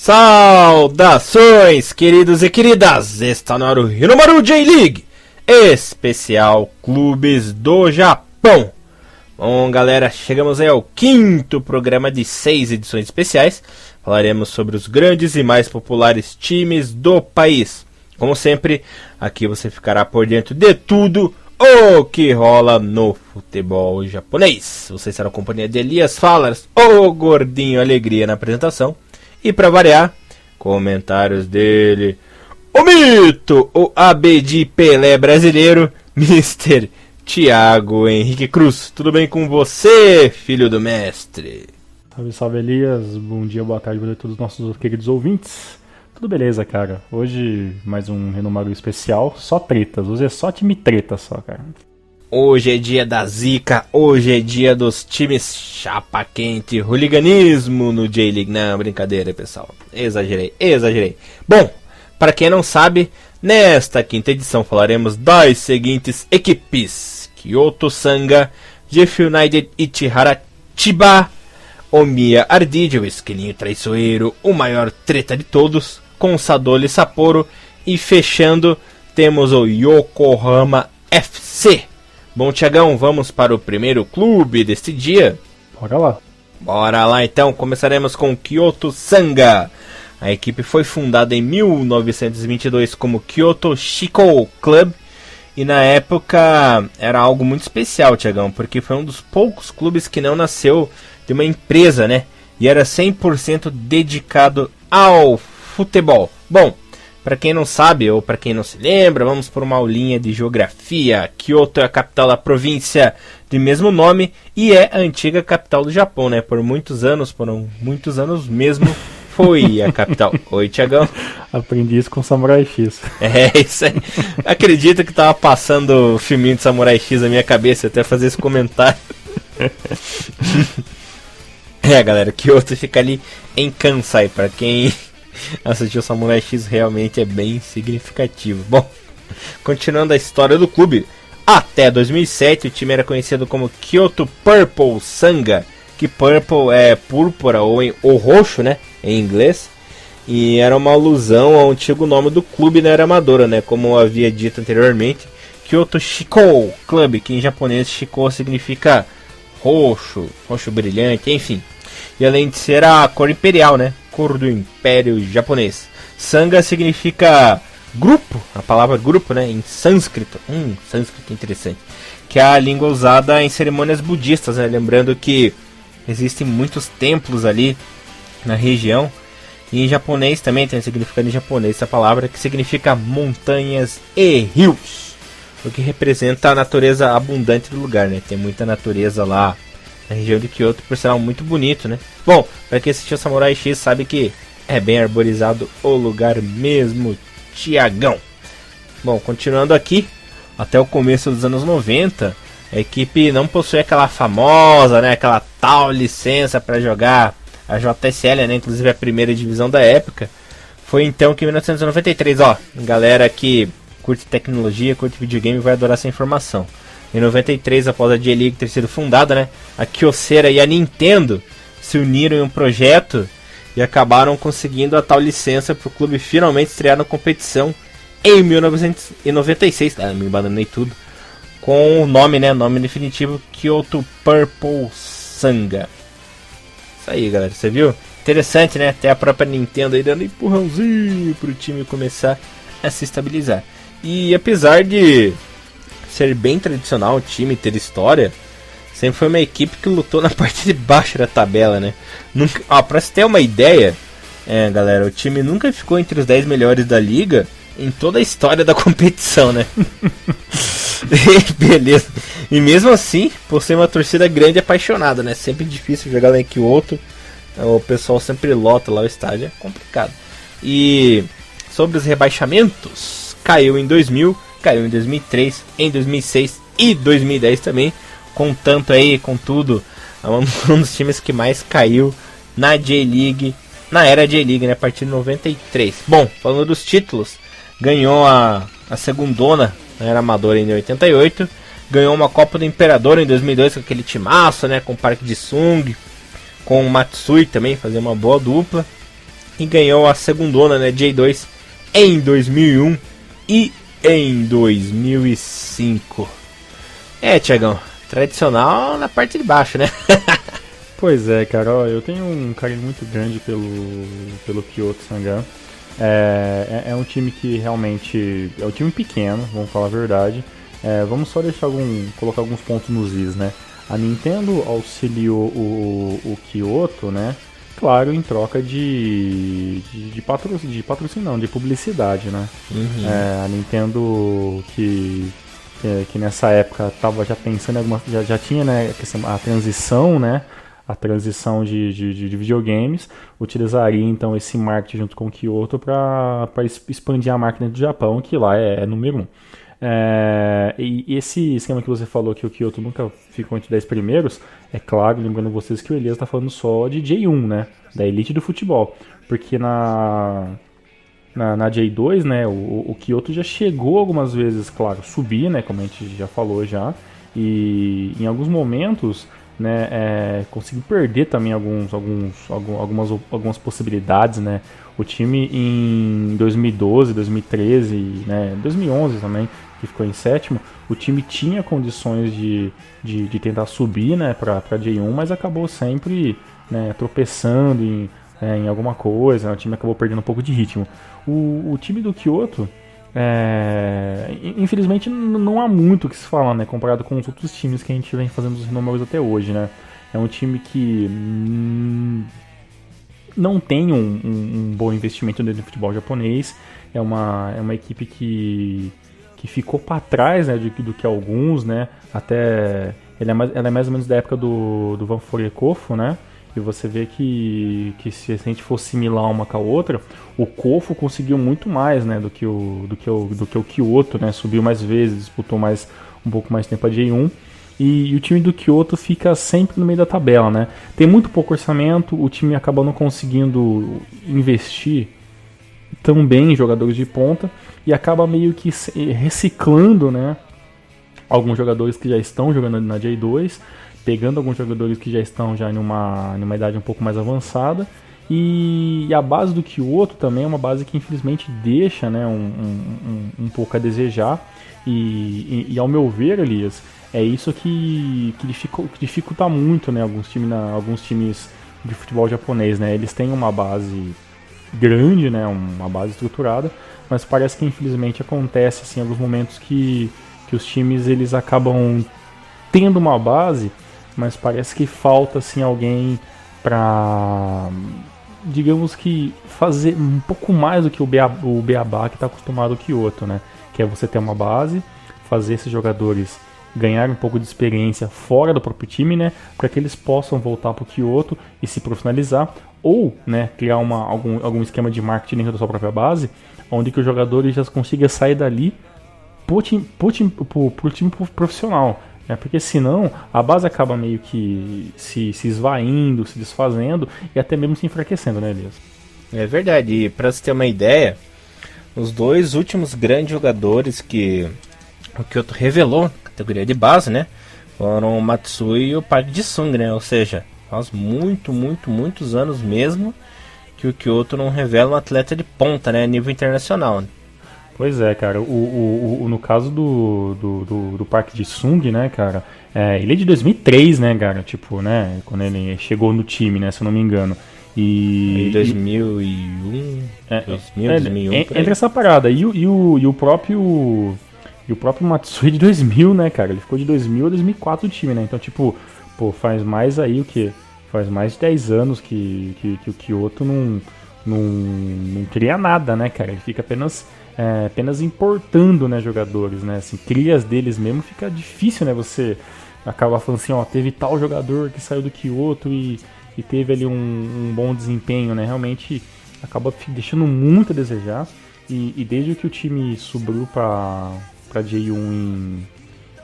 Saudações, queridos e queridas! Está no ar o Hinomaru J-League, especial Clubes do Japão. Bom, galera, chegamos aí ao quinto programa de 6 edições especiais. Falaremos sobre os grandes e mais populares times do país. Como sempre, aqui você ficará por dentro de tudo o que rola no futebol japonês. Você estará na companhia de Elias Fallers, o gordinho alegria na apresentação. E para variar, comentários dele, o mito, o ABD Pelé brasileiro, Mr. Thiago Henrique Cruz. Tudo bem com você, filho do mestre? Salve, salve, Elias. Bom dia, boa tarde a todos os nossos queridos ouvintes. Tudo beleza, cara. Hoje mais um Hinomaru especial, só tretas. Hoje é só time treta só, cara. Hoje é dia da zica, hoje é dia dos times chapa quente, hooliganismo no J-League. Não, brincadeira, pessoal. Exagerei. Bom, para quem não sabe, nesta quinta edição falaremos das seguintes equipes: Kyoto Sanga, Jeff United Ichihara Chiba, Omiya Ardid, o esquilinho traiçoeiro, o maior treta de todos, com Sadole Sapporo, e fechando temos o Yokohama FC. Bom, Thiagão, vamos para o primeiro clube deste dia? Bora lá então, começaremos com o Kyoto Sanga. A equipe foi fundada em 1922 como Kyoto Shiko Club. E na época era algo muito especial, Thiagão, porque foi um dos poucos clubes que não nasceu de uma empresa, né? E era 100% dedicado ao futebol. Bom, para quem não sabe ou para quem não se lembra, vamos por uma aulinha de geografia. Kyoto é a capital da província de mesmo nome e é a antiga capital do Japão, né? Por muitos anos mesmo, foi a capital. Oi, Thiagão. Aprendi isso com Samurai X. É, isso aí. Acredito que tava passando o filminho de Samurai X na minha cabeça, até fazer esse comentário. Galera, Kyoto fica ali em Kansai. Para quem assistiu Samurai X, realmente é bem significativo. Bom, continuando a história do clube, até 2007 o time era conhecido como Kyoto Purple Sanga, que purple é púrpura ou roxo, né, em inglês, e era uma alusão ao antigo nome do clube na era amadora, né, como eu havia dito anteriormente, Kyoto Shiko Club, que em japonês Shiko significa roxo brilhante, enfim. E além de ser a cor imperial, né, cor do Império Japonês. Sanga significa grupo, a palavra grupo, né, em sânscrito. Sânscrito interessante. Que é a língua usada em cerimônias budistas, né, lembrando que existem muitos templos ali na região. E em japonês também tem significado em japonês essa palavra, que significa montanhas e rios. O que representa a natureza abundante do lugar, né, tem muita natureza lá na região de Kyoto, por sinal muito bonito, né? Bom, para quem assistiu Samurai X sabe que é bem arborizado o lugar mesmo, Tiagão. Bom, continuando aqui, até o começo dos anos 90, a equipe não possui aquela famosa, né, aquela tal licença para jogar a JSL, né, inclusive a primeira divisão da época. Foi então que em 1993, galera que curte tecnologia, curte videogame vai adorar essa informação. Em 93, após a J-League ter sido fundada, né, a Kyocera e a Nintendo se uniram em um projeto e acabaram conseguindo a tal licença para o clube finalmente estrear na competição em 1996. Me embananei tudo. Com o nome, né, nome definitivo, Kyoto Purple Sanga. Isso aí, galera, você viu? Interessante, né? Até a própria Nintendo aí dando um empurrãozinho para o time começar a se estabilizar. E apesar de ser bem tradicional o time, ter história, sempre foi uma equipe que lutou na parte de baixo da tabela, né? Pra você ter uma ideia, galera, o time nunca ficou entre os 10 melhores da liga em toda a história da competição, né? Beleza. E mesmo assim, por ser uma torcida grande e apaixonada, né? Sempre difícil jogar lá em Kyoto, o pessoal sempre lota lá o estádio, é complicado. E sobre os rebaixamentos, caiu em 2000, caiu em 2003, em 2006 e 2010 também, com tudo, é um dos times que mais caiu na J-League, na era J-League, né, a partir de 93. Bom, falando dos títulos, ganhou a segundona, na era amadora em 88, ganhou uma Copa do Imperador em 2002 com aquele timaço, né, com o Parque de Sung, com o Matsui também, fazer uma boa dupla. e ganhou a segundona, né, J2 em 2001 e em 2005. Tiagão, tradicional na parte de baixo, né? Pois é, cara, ó, eu tenho um carinho muito grande pelo Kyoto Sangan. É um time que realmente é um time pequeno, vamos falar a verdade. Vamos só colocar alguns pontos nos is, né? A Nintendo auxiliou o Kyoto, né? Claro, em troca de patrocínio, não, de publicidade, né? Uhum. A Nintendo que nessa época estava já pensando em alguma, já tinha, né, a transição, né? A transição de videogames, utilizaria então esse marketing junto com o Kyoto para expandir a marca dentro do Japão, que lá é número 1. E esse esquema que você falou que o Kyoto nunca ficou entre 10 primeiros, é claro, lembrando vocês que o Elias está falando só de J1, né? Da elite do futebol. Porque na J2, né, o Kyoto já chegou algumas vezes, claro, subir, né, como a gente já falou já, e em alguns momentos, né, conseguiu perder também algumas possibilidades, né. O time em 2012, 2013, né, 2011 também, que ficou em sétimo, o time tinha condições de tentar subir, né, para J1, mas acabou sempre, né, tropeçando em alguma coisa, o time acabou perdendo um pouco de ritmo. O time do Kyoto, infelizmente, não há muito o que se falar, né, comparado com os outros times que a gente vem fazendo os números até hoje, né. É um time que não tem um bom investimento dentro do futebol japonês. É uma equipe que ficou para trás, né, do que alguns, né. Até ela é mais ou menos da época do Vantfore Kofu, né. E você vê que se a gente for similar uma com a outra, o Kofu conseguiu muito mais, né, do que o Kyoto, né, subiu mais vezes, disputou um pouco mais tempo a J1. E o time do Kyoto fica sempre no meio da tabela, né? Tem muito pouco orçamento, o time acaba não conseguindo investir tão bem em jogadores de ponta e acaba meio que reciclando, né, alguns jogadores que já estão jogando na J2, pegando alguns jogadores que já estão já numa idade um pouco mais avançada. E a base do Kyoto também é uma base que infelizmente deixa, né, um pouco a desejar. E ao meu ver, Elias, é isso que dificulta muito, né, alguns times de futebol japonês, né? Eles têm uma base grande, né, uma base estruturada, mas parece que infelizmente acontece assim, em alguns momentos que os times eles acabam tendo uma base, mas parece que falta assim alguém para, digamos que, fazer um pouco mais do que o Beabá que está acostumado o Kyoto, né? Que é você ter uma base, fazer esses jogadores ganhar um pouco de experiência fora do próprio time, né? Para que eles possam voltar para o Kyoto e se profissionalizar, ou, né, criar algum esquema de marketing dentro da sua própria base, onde que os jogadores já consigam sair dali pro time profissional. Porque senão a base acaba meio que se esvaindo, se desfazendo e até mesmo se enfraquecendo, né, Elias? É verdade, e pra você ter uma ideia, os dois últimos grandes jogadores que o Kyoto revelou na categoria de base, né, foram o Matsui e o Park Ji-sung, né, ou seja, faz muitos anos mesmo que o Kyoto não revela um atleta de ponta, né, a nível internacional. Pois é, cara, no caso do Park Ji-sung, né, cara, ele é de 2003, né, cara, tipo, né, quando ele chegou no time, né, se eu não me engano. E 2001, 2001 entre essa parada e o próprio Matsui de 2000, né, cara, ele ficou de 2000 a 2004 no time, né, então, tipo, pô, faz mais aí o quê? Faz mais de 10 anos que o Kyoto não cria nada, né, cara, ele fica apenas importando, né, jogadores, né, assim, crias deles mesmo fica difícil, né, você acaba falando assim, ó, teve tal jogador que saiu do Kyoto e teve ali um bom desempenho, né, realmente acaba deixando muito a desejar, e desde que o time subiu pra J1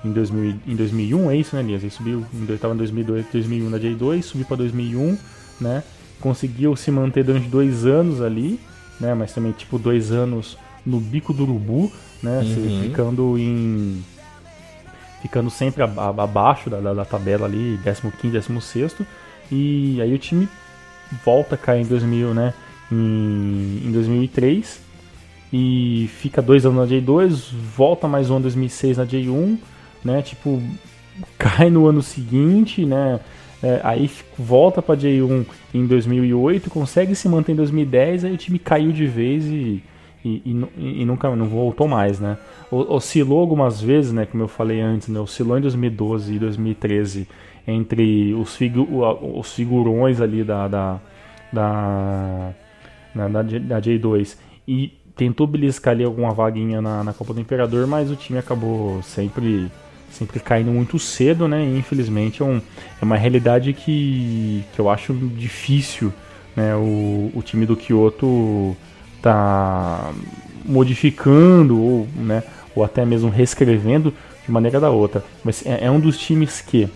em 2001, é isso, né, Elias? Ele subiu, estava em 2002, 2001 na J2, subiu pra 2001, né, conseguiu se manter durante 2 anos ali, né, mas também, tipo, 2 anos no bico do urubu, né, ficando sempre abaixo da tabela ali, 15º, 16º, e aí o time volta a cair em 2000, né, em 2003 e fica 2 anos na J2, volta mais um em 2006 na J1, né? Tipo, cai no ano seguinte, né? Aí volta pra J1 em 2008, consegue se manter em 2010, aí o time caiu de vez e nunca não voltou mais, né? Oscilou algumas vezes, né? Como eu falei antes, né? Oscilou em 2012 e 2013 entre os figurões ali da J2 e tentou beliscar ali alguma vaguinha na Copa do Imperador, mas o time acabou sempre caindo muito cedo, né? E infelizmente é uma realidade que eu acho difícil, né? O time do Kyoto tá modificando ou até mesmo reescrevendo de maneira da outra. Mas é um dos times que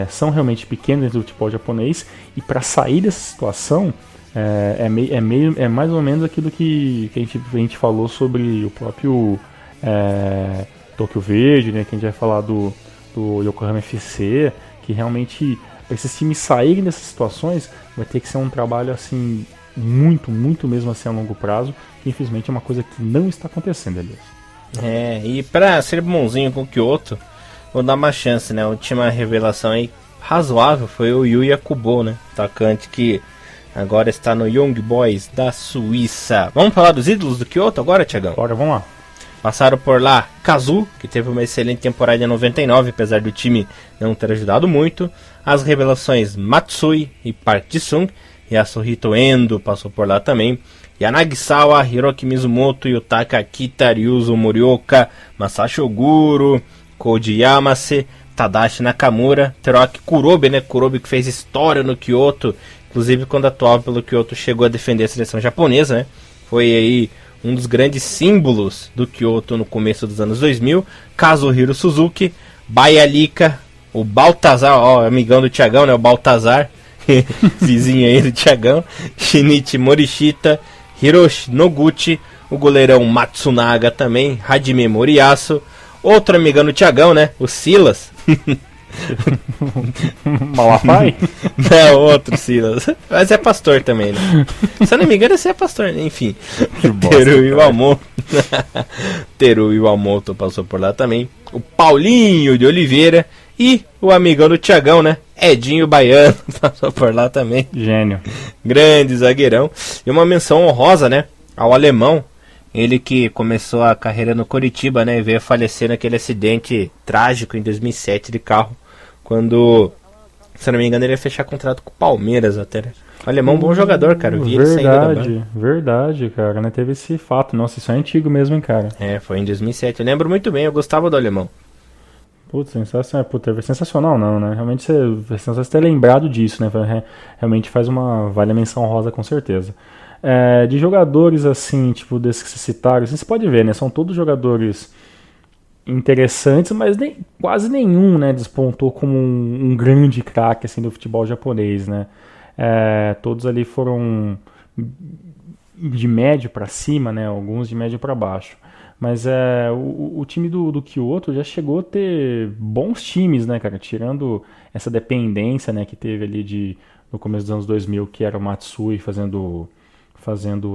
são realmente pequenos dentro do futebol japonês, e para sair dessa situação é mais ou menos aquilo que a gente falou sobre o próprio Tokyo Verde, né, que a gente vai falar do Yokohama FC, que realmente para esses times saírem dessas situações vai ter que ser um trabalho assim muito mesmo assim a longo prazo, que infelizmente é uma coisa que não está acontecendo, aliás. E para ser bonzinho com o Kyoto, vou dar uma chance, né? A última revelação aí razoável foi o Yuya Kubo, né? Atacante que agora está no Young Boys da Suíça. Vamos falar dos ídolos do Kyoto agora, Thiagão? Bora, vamos lá. Passaram por lá Kazu, que teve uma excelente temporada em 99, apesar do time não ter ajudado muito. As revelações Matsui e Park Ji-sung. Yasuhito Endo passou por lá também. Yanagisawa, Hiroki Mizumoto, Yutaka Kita, Ryuzo Morioka, Masashi Oguro, Koji Yamase, Tadashi Nakamura, Teruaki Kurobe, né? Kurobe que fez história no Kyoto, inclusive quando atuava pelo Kyoto chegou a defender a seleção japonesa, né? Foi aí um dos grandes símbolos do Kyoto no começo dos anos 2000. Kazuhiro Suzuki, Bayalika, o Baltazar, amigão do Thiagão, né? O Baltazar, vizinho aí do Thiagão, Shinichi Morishita, Hiroshi Noguchi, o goleirão Matsunaga também, Hajime Moriyasu, outro amigão do Thiagão, né? O Silas. Malapai? Não, outro Silas. Mas é pastor também, né? Se eu não me engano, você é pastor, né? Enfim. Teru Iwamoto. Teru Iwamoto passou por lá também. O Paulinho de Oliveira. E o amigão do Thiagão, né? Edinho Baiano passou por lá também. Gênio. Grande zagueirão. E uma menção honrosa, né? Ao alemão. Ele que começou a carreira no Coritiba, né? E veio a falecer naquele acidente trágico em 2007 de carro. Quando, se eu não me engano, ele ia fechar contrato com o Palmeiras até, né? O alemão, bom jogador, cara. Eu vi ele saindo da banca. Verdade, cara, né? Teve esse fato. Nossa, isso é antigo mesmo, hein, cara. Foi em 2007. Eu lembro muito bem, eu gostava do alemão. Putz, sensacional. Sensacional não, né? Realmente você ter lembrado disso, né? Realmente vale a menção rosa com certeza. De jogadores, assim, tipo, desses que se citaram, assim, você pode ver, né? São todos jogadores interessantes, mas quase nenhum, né, despontou como um grande craque, assim, do futebol japonês, né? Todos ali foram de médio para cima, né? Alguns de médio para baixo. Mas o time do Kyoto já chegou a ter bons times, né, cara? Tirando essa dependência, né, que teve ali no começo dos anos 2000, que era o Matsui fazendo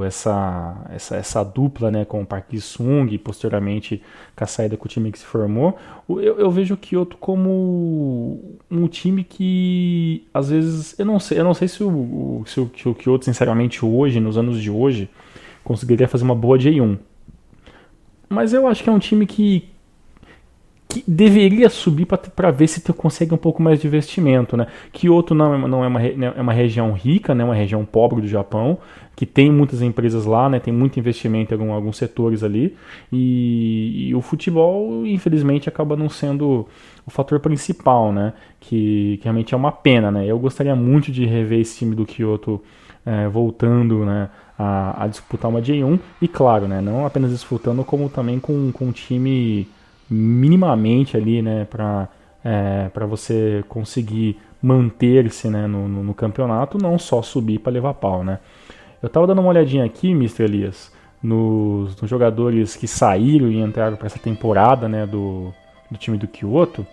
essa dupla, né, com o Park Ji-sung e posteriormente com a saída com o time que se formou. Eu vejo o Kyoto como um time que às vezes eu não sei se o Kyoto, sinceramente, hoje, nos anos de hoje, conseguiria fazer uma boa J1. Mas eu acho que é um time que deveria subir para ver se consegue um pouco mais de investimento, né? Kyoto não é uma região rica, né? Uma região pobre do Japão, que tem muitas empresas lá, né? Tem muito investimento em alguns setores ali, e o futebol, infelizmente, acaba não sendo o fator principal, né? Que realmente é uma pena, né? Eu gostaria muito de rever esse time do Kyoto voltando, né, a disputar uma J1, e claro, né, não apenas disputando, como também com um time minimamente ali, né, para você conseguir manter-se, né, no campeonato, não só subir para levar pau, né. Eu tava dando uma olhadinha aqui, Mr. Elias, nos jogadores que saíram e entraram para essa temporada, né, do time do Kyoto,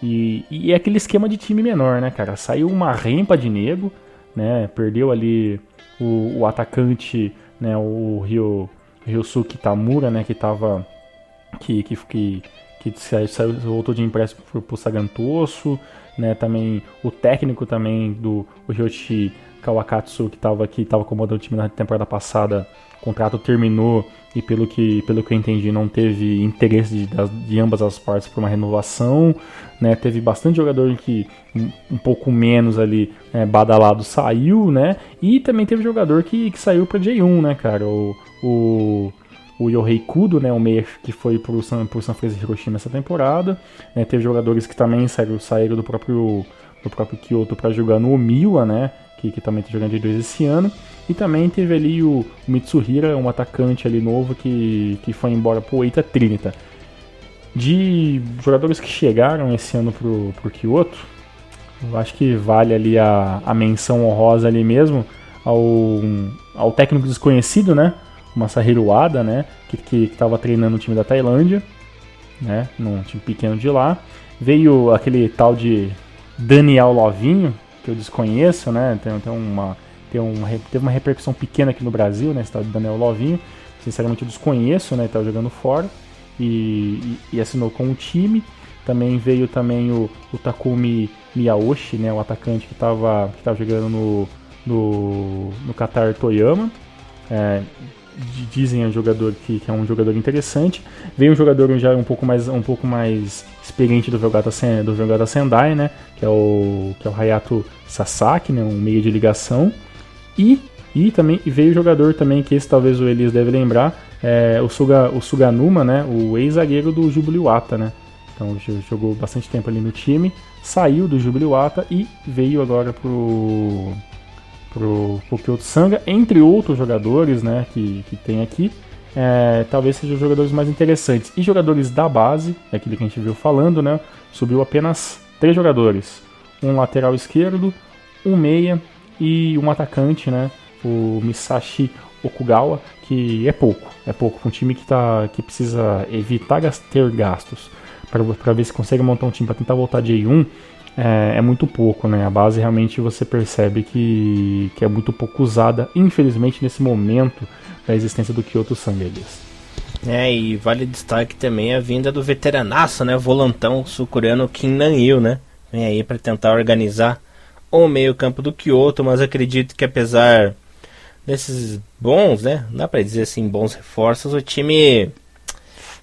e é aquele esquema de time menor, né, cara. Saiu uma rempa de nego, né? Perdeu ali o atacante, né? O Ryosuke Tamura, né? Que tava que voltou de empréstimo pro Sagantoso, né? Também o técnico também do Ryoshi Kawakatsu que tava comandando o time na temporada passada, o contrato terminou e pelo que eu entendi não teve interesse de ambas as partes por uma renovação, né? Teve bastante jogador que um pouco menos ali badalado saiu, né? E também teve jogador que saiu para J1, né, cara? O Yohei Kudo, né, o meia que foi pro Sanfrecce Hiroshima essa temporada, né? Teve jogadores que também saíram do próprio Kyoto para jogar no Omiwa, né? Que também está jogando de 2 esse ano. E também teve ali o Mitsuhira, um atacante ali novo que foi embora pro Eita Trinita. De jogadores que chegaram esse ano pro Kyoto, eu acho que vale ali a menção honrosa ali mesmo ao técnico desconhecido, né? O Masahiro Wada, né? Que estava treinando o time da Tailândia, né? Num time pequeno de lá. Veio aquele tal de Daniel Lovinho, que eu desconheço, né? Teve uma repercussão pequena aqui no Brasil, né? Esse tal de Daniel Lovinho. Sinceramente eu desconheço, né? Ele tava jogando fora e assinou com o time. Também veio o Takumi Miyaoshi, né? O atacante que tava jogando no Qatar Toyama. Dizem o jogador que é um jogador interessante. Veio um jogador já um pouco mais experiente do Velgata Sendai, né? Que é o Hayato Sasaki, né? Um meio de ligação. E também veio o jogador também que esse talvez o Elias deve lembrar, o Suganuma, né? O ex-zagueiro do Jubiluata, né? Então jogou bastante tempo ali no time, saiu do Jubiluata e veio agora pro Kyoto Sanga, entre outros jogadores, né, que tem aqui, talvez sejam os jogadores mais interessantes. E jogadores da base, aquilo que a gente viu falando, né, subiu apenas 3 jogadores, um lateral esquerdo, um meia e um atacante, né, o Misashi Okugawa, que é pouco para um time que precisa evitar ter gastos, para ver se consegue montar um time para tentar voltar de J1. É muito pouco, né? A base realmente você percebe que é muito pouco usada, infelizmente, nesse momento da existência do Kyoto Sanga. E vale destaque também a vinda do veteranaço, né? Volantão sul-coreano Kim Nam-il, né? Vem aí para tentar organizar o meio-campo do Kyoto, mas acredito que apesar desses bons, né? Não dá para dizer assim, bons reforços, o time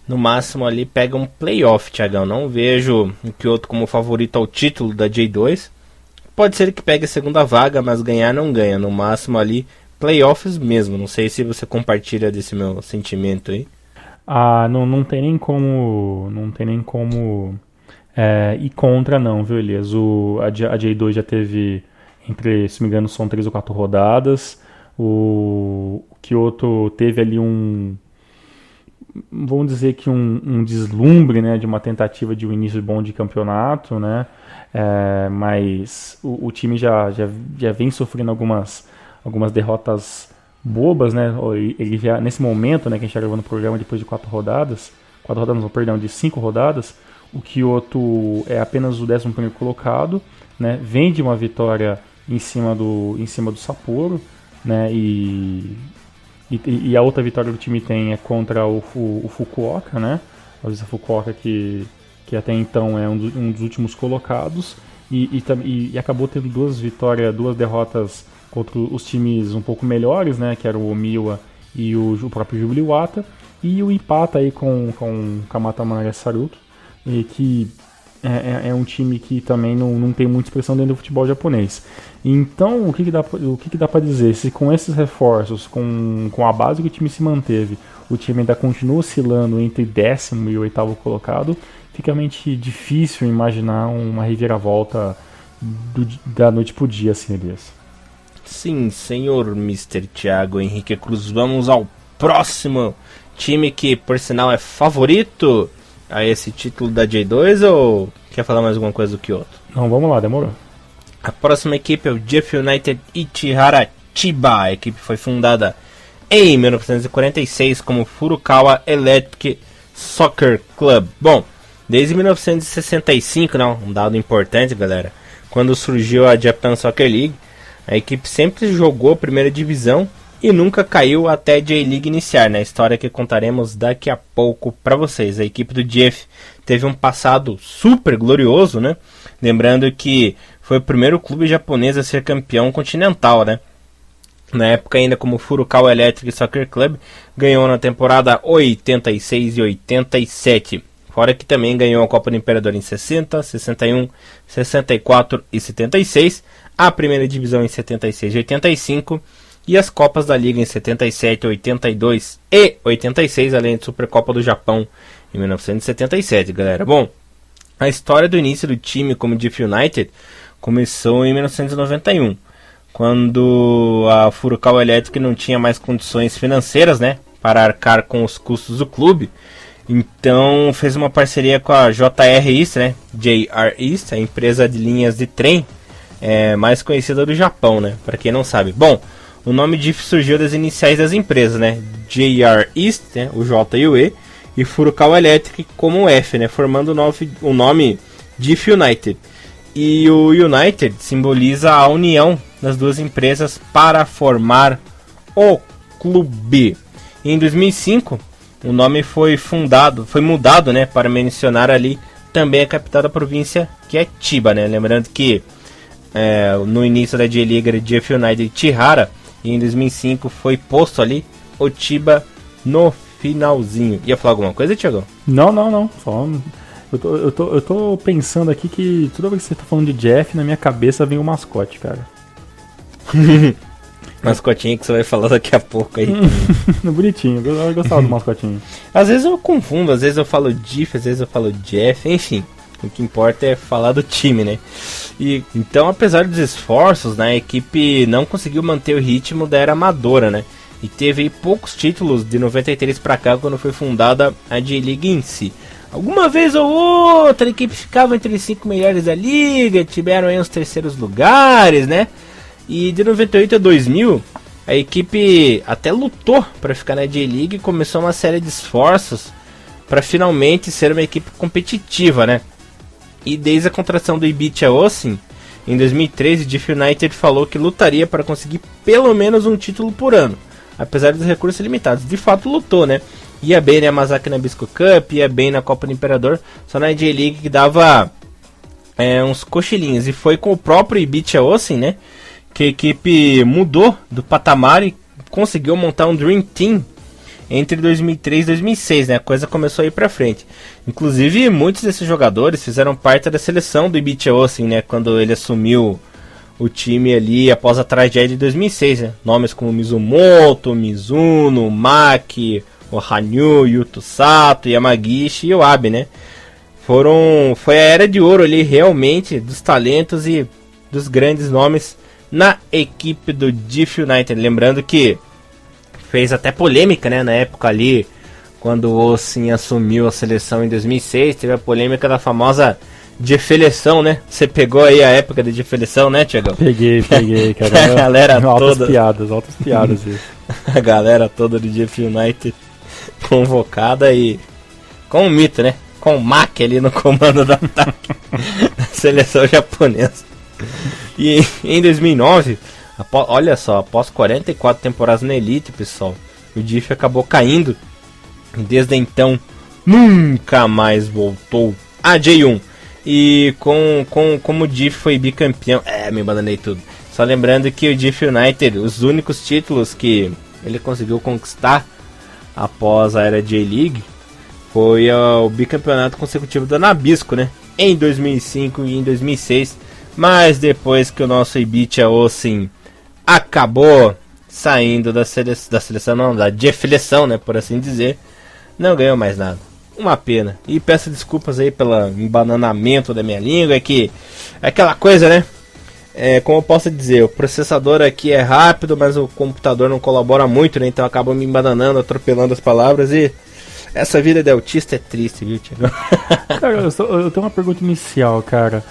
no máximo ali pega um playoff, Thiagão. Não vejo o Kyoto como favorito ao título da J2. Pode ser que pegue a segunda vaga, mas ganhar não ganha. No máximo ali, playoffs mesmo. Não sei se você compartilha desse meu sentimento aí. Não tem nem como ir contra não, viu, Elias? A J2 já teve, se me engano, são 3 ou 4 rodadas. O Kyoto teve ali vamos dizer que um deslumbre, né, de uma tentativa de um início bom de campeonato, né, mas o time já vem sofrendo algumas derrotas bobas, né. Ele já, nesse momento, né, que a gente está gravando o programa depois de 5 rodadas, o Kyoto é apenas o 11º colocado, né, vem de uma vitória em cima do Sapporo, né, e a outra vitória que o time tem é contra o Fukuoka, né? A Fukuoka que até então é um dos últimos colocados e acabou tendo 2 derrotas contra os times um pouco melhores, né? Que era o Omiwa e o próprio Jubiluata, e o empate aí com o Kamata Managa Saruto, e que é um time que também não tem muita expressão dentro do futebol japonês. Então, o que dá para dizer? Se com esses reforços, com a base que o time se manteve, o time ainda continua oscilando entre 10º e 8º colocado, fica realmente difícil imaginar uma reviravolta da noite pro dia, assim, Elias. Sim, senhor Mr. Thiago Henrique Cruz. Vamos ao próximo time que, por sinal, é favorito a esse título da J2, ou quer falar mais alguma coisa do Kyoto? Não, vamos lá, demorou. A próxima equipe é o Jeff United Ichihara Chiba. A equipe foi fundada em 1946 como Furukawa Electric Soccer Club. Bom, desde 1965, um dado importante, galera, quando surgiu a Japan Soccer League, A equipe sempre jogou a primeira divisão e nunca caiu até a J-League iniciar, né? História que contaremos daqui a pouco para vocês. A equipe do Jeff teve um passado super glorioso, né? Lembrando que foi o primeiro clube japonês a ser campeão continental, né? Na época ainda como Furukawa Electric Soccer Club, ganhou na temporada 86 e 87. Fora que também ganhou a Copa do Imperador em 60, 61, 64 e 76, a primeira divisão em 76 e 85, e as Copas da Liga em 77, 82 e 86, além de Supercopa do Japão em 1977, galera. Bom, a história do início do time como Jeff United começou em 1991, quando a Furukawa Electric não tinha mais condições financeiras, né, para arcar com os custos do clube. Então fez uma parceria com a JR East, né, JR East, a empresa de linhas de trem mais conhecida do Japão, né, para quem não sabe. Bom, o nome DIF surgiu das iniciais das empresas, né, JR East, né, o J e o E, e Furukawa Electric como o F, né, formando o nome DIF United. E o United simboliza a união das duas empresas para formar o clube. E em 2005, o nome foi mudado, né, para mencionar ali também a capital da província, que é Chiba, né? Lembrando que no início da J-League era Jeff United Chihara, e em 2005 foi posto ali o Chiba no finalzinho. Ia falar alguma coisa, Thiago? Não. Só... Eu tô pensando aqui que toda vez que você tá falando de Jeff, na minha cabeça vem o mascote, cara. Mascotinho que você vai falar daqui a pouco aí. Bonitinho, eu gostava do mascotinho. Às vezes eu confundo, às vezes eu falo Jeff, às vezes eu falo Jeff, enfim. O que importa é falar do time, né? E então, apesar dos esforços, né, a equipe não conseguiu manter o ritmo da era amadora, né? E teve aí poucos títulos de 93 pra cá, quando foi fundada a J-League em si. Alguma vez ou outra a equipe ficava entre os 5 melhores da liga, tiveram aí uns terceiros lugares, né? E de 98 a 2000, a equipe até lutou para ficar na J-League e começou uma série de esforços para finalmente ser uma equipe competitiva, né? E desde a contratação do Ibiza Osin, em 2013, o Jeff United falou que lutaria para conseguir pelo menos um título por ano, apesar dos recursos limitados. De fato lutou, né? Ia bem na Yamazaki Nabisco Cup, ia bem na Copa do Imperador, só na J-League que dava uns cochilinhos. E foi com o próprio Ibiza Osin, né, que a equipe mudou do patamar e conseguiu montar um Dream Team entre 2003 e 2006, né? A coisa começou a ir pra frente. Inclusive, muitos desses jogadores fizeram parte da seleção do Ibiza Osin, né, quando ele assumiu o time ali após a tragédia de 2006, né? Nomes como Mizumoto, Mizuno, Maki, o Hanyu, Yuto Sato, Yamagishi e o Abe, né? Foi a era de ouro ali, realmente, dos talentos e dos grandes nomes na equipe do Jeff United. Lembrando que fez até polêmica, né, na época ali, quando o Osin assumiu a seleção em 2006, teve a polêmica da famosa defeleção, né? Você pegou aí a época de defeleção, né, Thiago? Peguei, cara. A galera toda... Altas piadas isso. A galera toda do Jeff United convocada e com o mito, né? Com o Maki ali no comando do ataque da seleção japonesa. E em 2009, olha só, após 44 temporadas na Elite, pessoal, o Jeff acabou caindo e desde então nunca mais voltou a J1. E como o Jeff foi bicampeão, me bananei tudo. Só lembrando que o Jeff United, os únicos títulos que ele conseguiu conquistar após a era J-League foi o bicampeonato consecutivo da Nabisco, né? Em 2005 e em 2006. Mas depois que o nosso Ibiza Osin acabou saindo da seleção, não, da defeleção, né, por assim dizer, não ganhou mais nada. Uma pena. E peço desculpas aí pelo embananamento da minha língua, é que é aquela coisa, né? Como eu posso dizer, o processador aqui é rápido, mas o computador não colabora muito, né? Então acaba me embananando, atropelando as palavras e essa vida de autista é triste, viu, Thiago? Cara, eu tenho uma pergunta inicial, cara.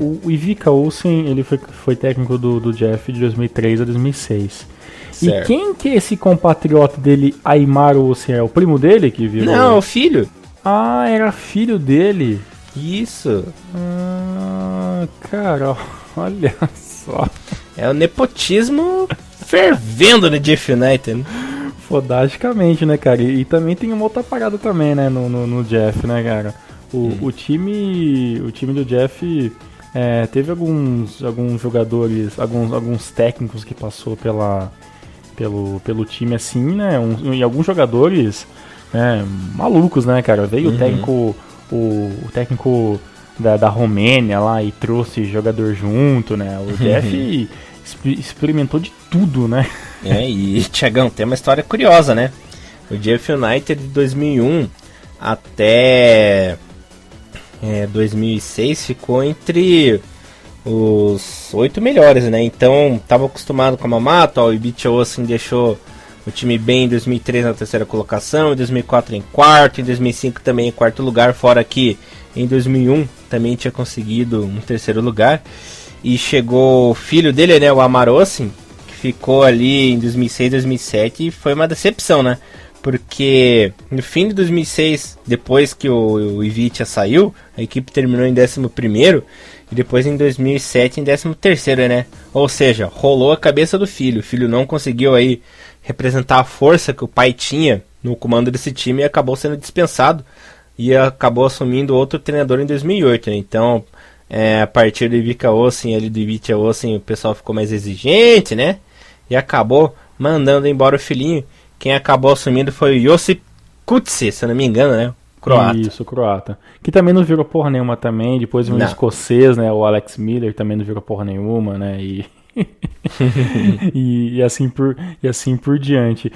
O Ivica Olsen, ele foi técnico do Jeff de 2003 a 2006. Certo. E quem que é esse compatriota dele, Aymar Olsen? É o primo dele que virou? Não, é o filho. Ah, era filho dele. Isso. Cara, olha só. É o nepotismo fervendo no Jeff United, né? Fodasticamente, né, cara? E também tem uma outra parada também, né, no Jeff, né, cara? O time do Jeff teve alguns jogadores, alguns técnicos que passou pelo time assim, né? E alguns jogadores malucos, né, cara? Veio o técnico da Romênia lá e trouxe jogador junto, né? O Jeff experimentou de tudo, né? E Thiagão, tem uma história curiosa, né? O Jeff United de 2001 até 2006 ficou entre os 8 melhores, né? Então estava acostumado com a Mamato, o Ibiza Osen deixou o time bem em 2003 na terceira colocação, em 2004 em quarto, em 2005 também em quarto lugar, fora que em 2001 também tinha conseguido um terceiro lugar. E chegou o filho dele, né, o Amar Osen, que ficou ali em 2006, 2007 e foi uma decepção, né? Porque no fim de 2006, depois que o Ivica saiu, a equipe terminou em 11º e depois em 2007 em 13º, né? Ou seja, rolou a cabeça do filho. O filho não conseguiu aí representar a força que o pai tinha no comando desse time e acabou sendo dispensado e acabou assumindo outro treinador em 2008, né? Então, a partir do Ivica Osen, ali do Ivica Osen, o pessoal ficou mais exigente, né? E acabou mandando embora o filhinho. Quem acabou assumindo foi o Josip Kutsi, se eu não me engano, né? Croata. Isso, croata. Que também não virou porra nenhuma também. Depois um escocês, né? O Alex Miller também não virou porra nenhuma, né? E assim por diante.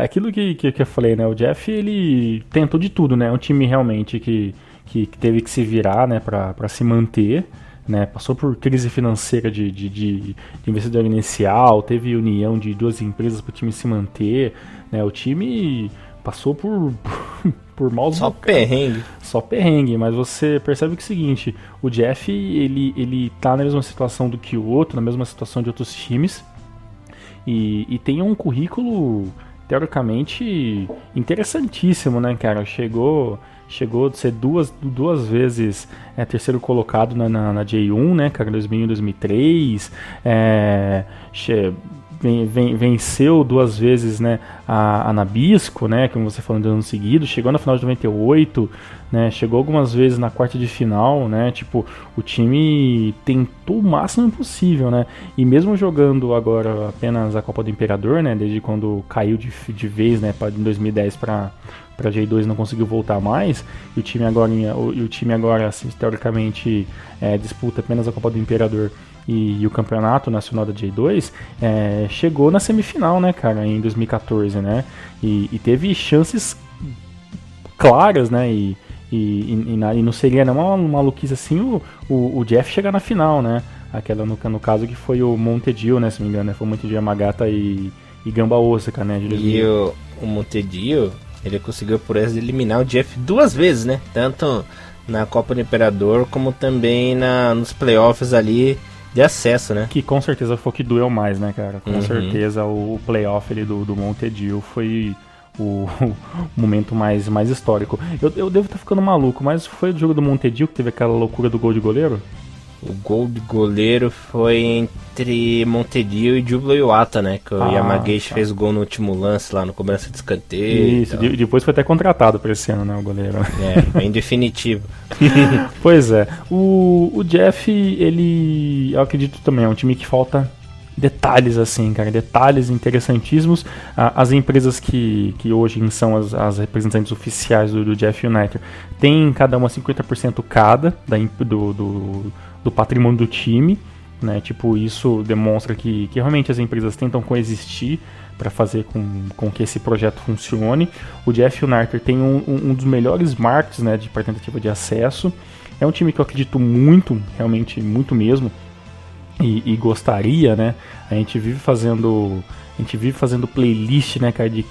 Aquilo que eu falei, né? O Jeff, ele tentou de tudo, né? Um time realmente que teve que se virar, né? Pra se manter. Né, passou por crise financeira de investidor inicial, teve união de duas empresas para o time se manter, né, o time passou por maus bocados. Só perrengue, mas você percebe que é o seguinte, o Jeff ele tá na mesma situação do que o outro, na mesma situação de outros times, e tem um currículo teoricamente interessantíssimo, né, cara? Chegou a ser duas vezes terceiro colocado na J1, né, cara, 2001, 2003, venceu duas vezes, né, a Nabisco, né, como você falou, no ano seguido, chegou na final de 98, né, chegou algumas vezes na quarta de final, né, tipo, o time tentou o máximo possível, né, e mesmo jogando agora apenas a Copa do Imperador, né, desde quando caiu de vez, né, em 2010 para J2 não conseguiu voltar mais, e o time agora assim, teoricamente disputa apenas a Copa do Imperador e o Campeonato Nacional da J2, chegou na semifinal, né, cara, em 2014, né, e teve chances claras, né, e não seria uma maluquice assim o Jeff chegar na final, né, aquela no caso que foi o Montedio, né, se não me engano, né, foi o Montedio Yamagata e Gamba Osaka, né, de 2000. E o Montedio, ele conseguiu por essa eliminar o Jeff duas vezes, né? Tanto na Copa do Imperador como também nos playoffs ali de acesso, né? Que com certeza foi o que doeu mais, né, cara? Com certeza o playoff ali do Montedio foi o momento mais histórico. Eu devo estar ficando maluco, mas foi o jogo do Montedio que teve aquela loucura do gol de goleiro? O gol de goleiro foi entre Montedio e Júbilo Iwata, né? Que o Yamaguchi fez o gol no último lance lá, no cobrança de escanteio. Isso, depois foi até contratado para esse ano, né, o goleiro. Em definitivo. Pois é. O Jeff, ele, eu acredito também, é um time que falta detalhes, assim, cara, detalhes interessantíssimos. As empresas que hoje são as representantes oficiais do Jeff United tem cada uma 50% cada do patrimônio do time, né? Tipo, isso demonstra que realmente as empresas tentam coexistir para fazer com que esse projeto funcione. O Jeff United tem um dos melhores marketing, né, para tentativa de acesso. É um time que eu acredito muito, realmente muito mesmo, e gostaria, né? A gente vive fazendo playlist, né, cara, de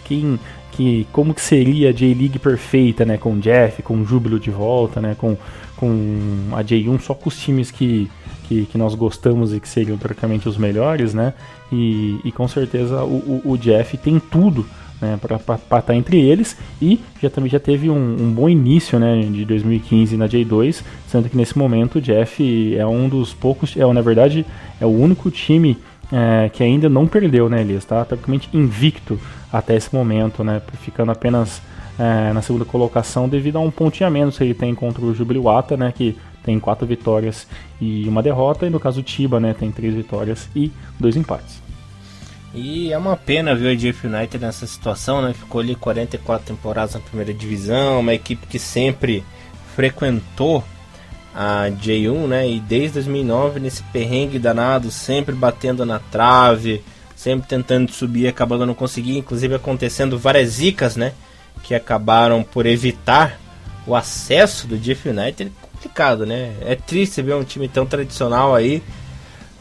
como que seria a J-League perfeita, né, com o Jeff, com o Júbilo de volta, né, com a J1, só com os times que nós gostamos e que seriam praticamente os melhores, né, e com certeza o Jeff tem tudo né, para estar entre eles, e já teve um bom início, né, de 2015 na J2, sendo que nesse momento o Jeff é um dos poucos, na verdade é o único time que ainda não perdeu, né, Elias, tá praticamente invicto até esse momento, né, ficando apenas na segunda colocação devido a um pontinho a menos que ele tem contra o Jubiluata, né, que tem 4 vitórias e uma derrota, e no caso o Chiba, né, tem 3 vitórias e 2 empates. E é uma pena ver o Jeff United nessa situação, né? Ficou ali 44 temporadas na primeira divisão, uma equipe que sempre frequentou a J1, né? E desde 2009 nesse perrengue danado, sempre batendo na trave, sempre tentando subir, acabando não conseguindo, inclusive acontecendo várias zicas, né? Que acabaram por evitar o acesso do Jeff United. Complicado, né? É triste ver um time tão tradicional aí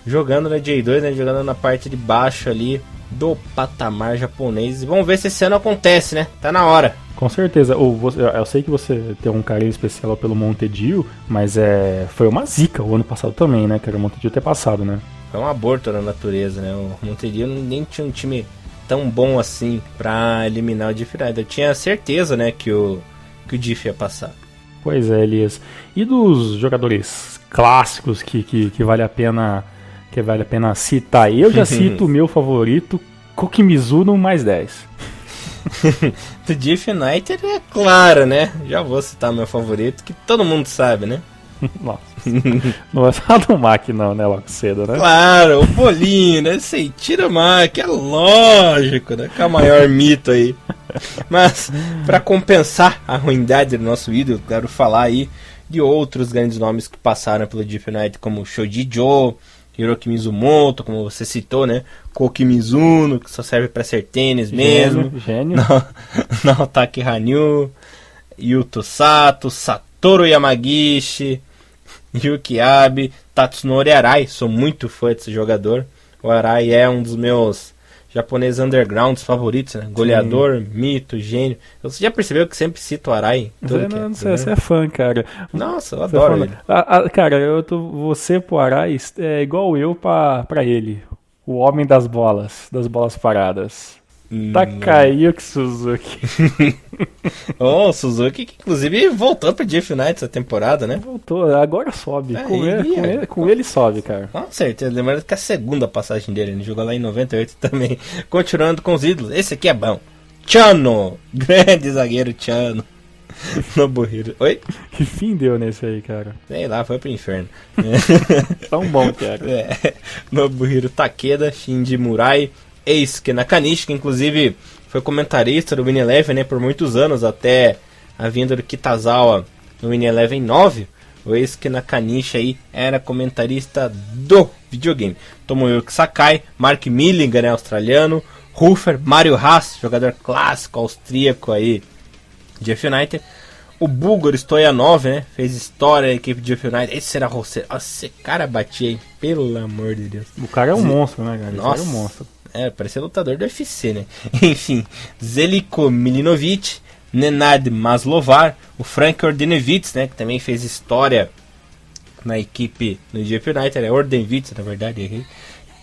jogando na J2, né? Jogando na parte de baixo ali do patamar japonês. E vamos ver se esse ano acontece, né? Tá na hora. Com certeza. Eu sei que você tem um carinho especial pelo Montedio, mas foi uma zica o ano passado também, né? Que era o Montedio ter passado, né? Foi um aborto na natureza, né? O Montedio nem tinha um time tão bom assim pra eliminar o Diff United. Eu tinha certeza, né, que o Diff ia passar. Pois é, Elias. E dos jogadores clássicos que vale a pena citar? Eu já cito o meu favorito, Kokimizuno mais 10. Do Diff United é claro, né? Já vou citar meu favorito, que todo mundo sabe, né? Nossa. Não vai falar do Mac não, né, logo cedo, né? Claro, o bolinho, né? Sei, tira o Mac, é lógico, né? Que é o maior mito aí. Mas, pra compensar a ruindade do nosso ídolo, quero falar aí de outros grandes nomes que passaram pelo Diff United, como Shoji Joe, Hiroki Mizumoto, como você citou, né? Kokimizuno, que só serve pra ser tênis mesmo. Gênio. Naotaki Hanyu, Yuto Sato, Satoru Yamagishi, Yuki Abe, Tatsunori Arai. Sou muito fã desse jogador. O Arai é um dos meus japoneses undergrounds favoritos, né? Goleador, mito, gênio. Você já percebeu que sempre cito o Arai? Você é fã, cara. Nossa, eu adoro ele. Cara, você pro Arai é igual eu pra ele. O homem das bolas paradas. Takayuki Suzuki. O Suzuki, que inclusive voltou pro Diff United essa temporada, né? Voltou, agora sobe. Com ele sobe, cara. Com certeza, lembrando que a segunda passagem dele, ele jogou lá em 98 também. Continuando com os ídolos, esse aqui é bom. Chano, grande zagueiro Chano. Nobuhiro. Oi? Que fim deu nesse aí, cara? Sei lá, foi pro inferno. Tão bom, cara. Nobuhiro Takeda, Shinji Murai, Eisuke Nakanishi, que inclusive foi comentarista do Win Eleven, né, por muitos anos, até a vinda do Kitazawa no Win Eleven 9. O Eisuke Nakanishi aí era comentarista do videogame. Tomoyuki Sakai, Mark Milligan, né, australiano, Rufer, Mario Haas, jogador clássico austríaco aí de F United. O Bulgar Stoyanov, né, fez história na equipe de F United. Esse era Rosseiro. Esse cara batia aí, pelo amor de Deus. O cara é um monstro, né, cara? Nossa. Esse cara é um monstro. Parecia lutador do UFC, né? Enfim, Zeljko Milinovic, Nenad Maslovar, o Frank Ordenevits, né, que também fez história na equipe no Jeff United, Ordenevits, na verdade, errei.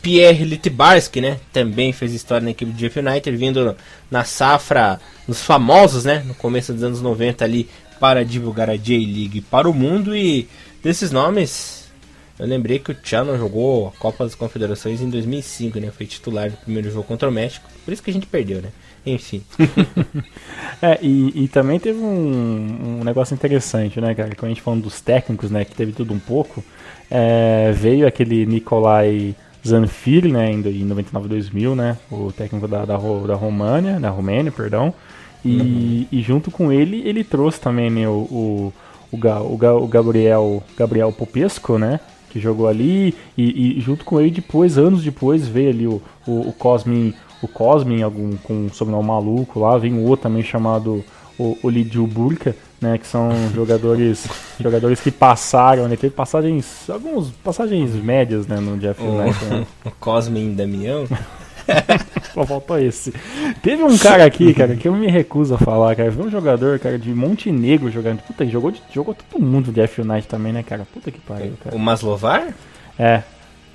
Pierre Littbarski, né, também fez história na equipe do Jeff United, vindo na safra dos famosos, né, no começo dos anos 90 ali, para divulgar a J-League para o mundo. E desses nomes, eu lembrei que o Chano jogou a Copa das Confederações em 2005, né? Foi titular no primeiro jogo contra o México. Por isso que a gente perdeu, né? Enfim. E também teve um negócio interessante, né, cara? Quando a gente falando dos técnicos, né? Que teve tudo um pouco. Veio aquele Nicolai Zanfir, né? Em 99-2000, né? O técnico da Romênia, perdão. E junto com ele trouxe também, né, o Gabriel Popesco, né? Que jogou ali, e junto com ele depois, anos depois, veio ali o Cosmin, com um sobrenome maluco lá, vem um outro também chamado o Lidio Burka, né, que são jogadores que passaram, né, teve algumas passagens médias, né, no Jeff United. Né? O Cosmin Damião? Só faltou esse. Teve um cara aqui, cara, que eu me recuso a falar, cara. Foi um jogador, cara, de Montenegro jogando. Puta, jogou todo mundo de F United também, né, cara? Puta que pariu, cara. O Maslovar? É.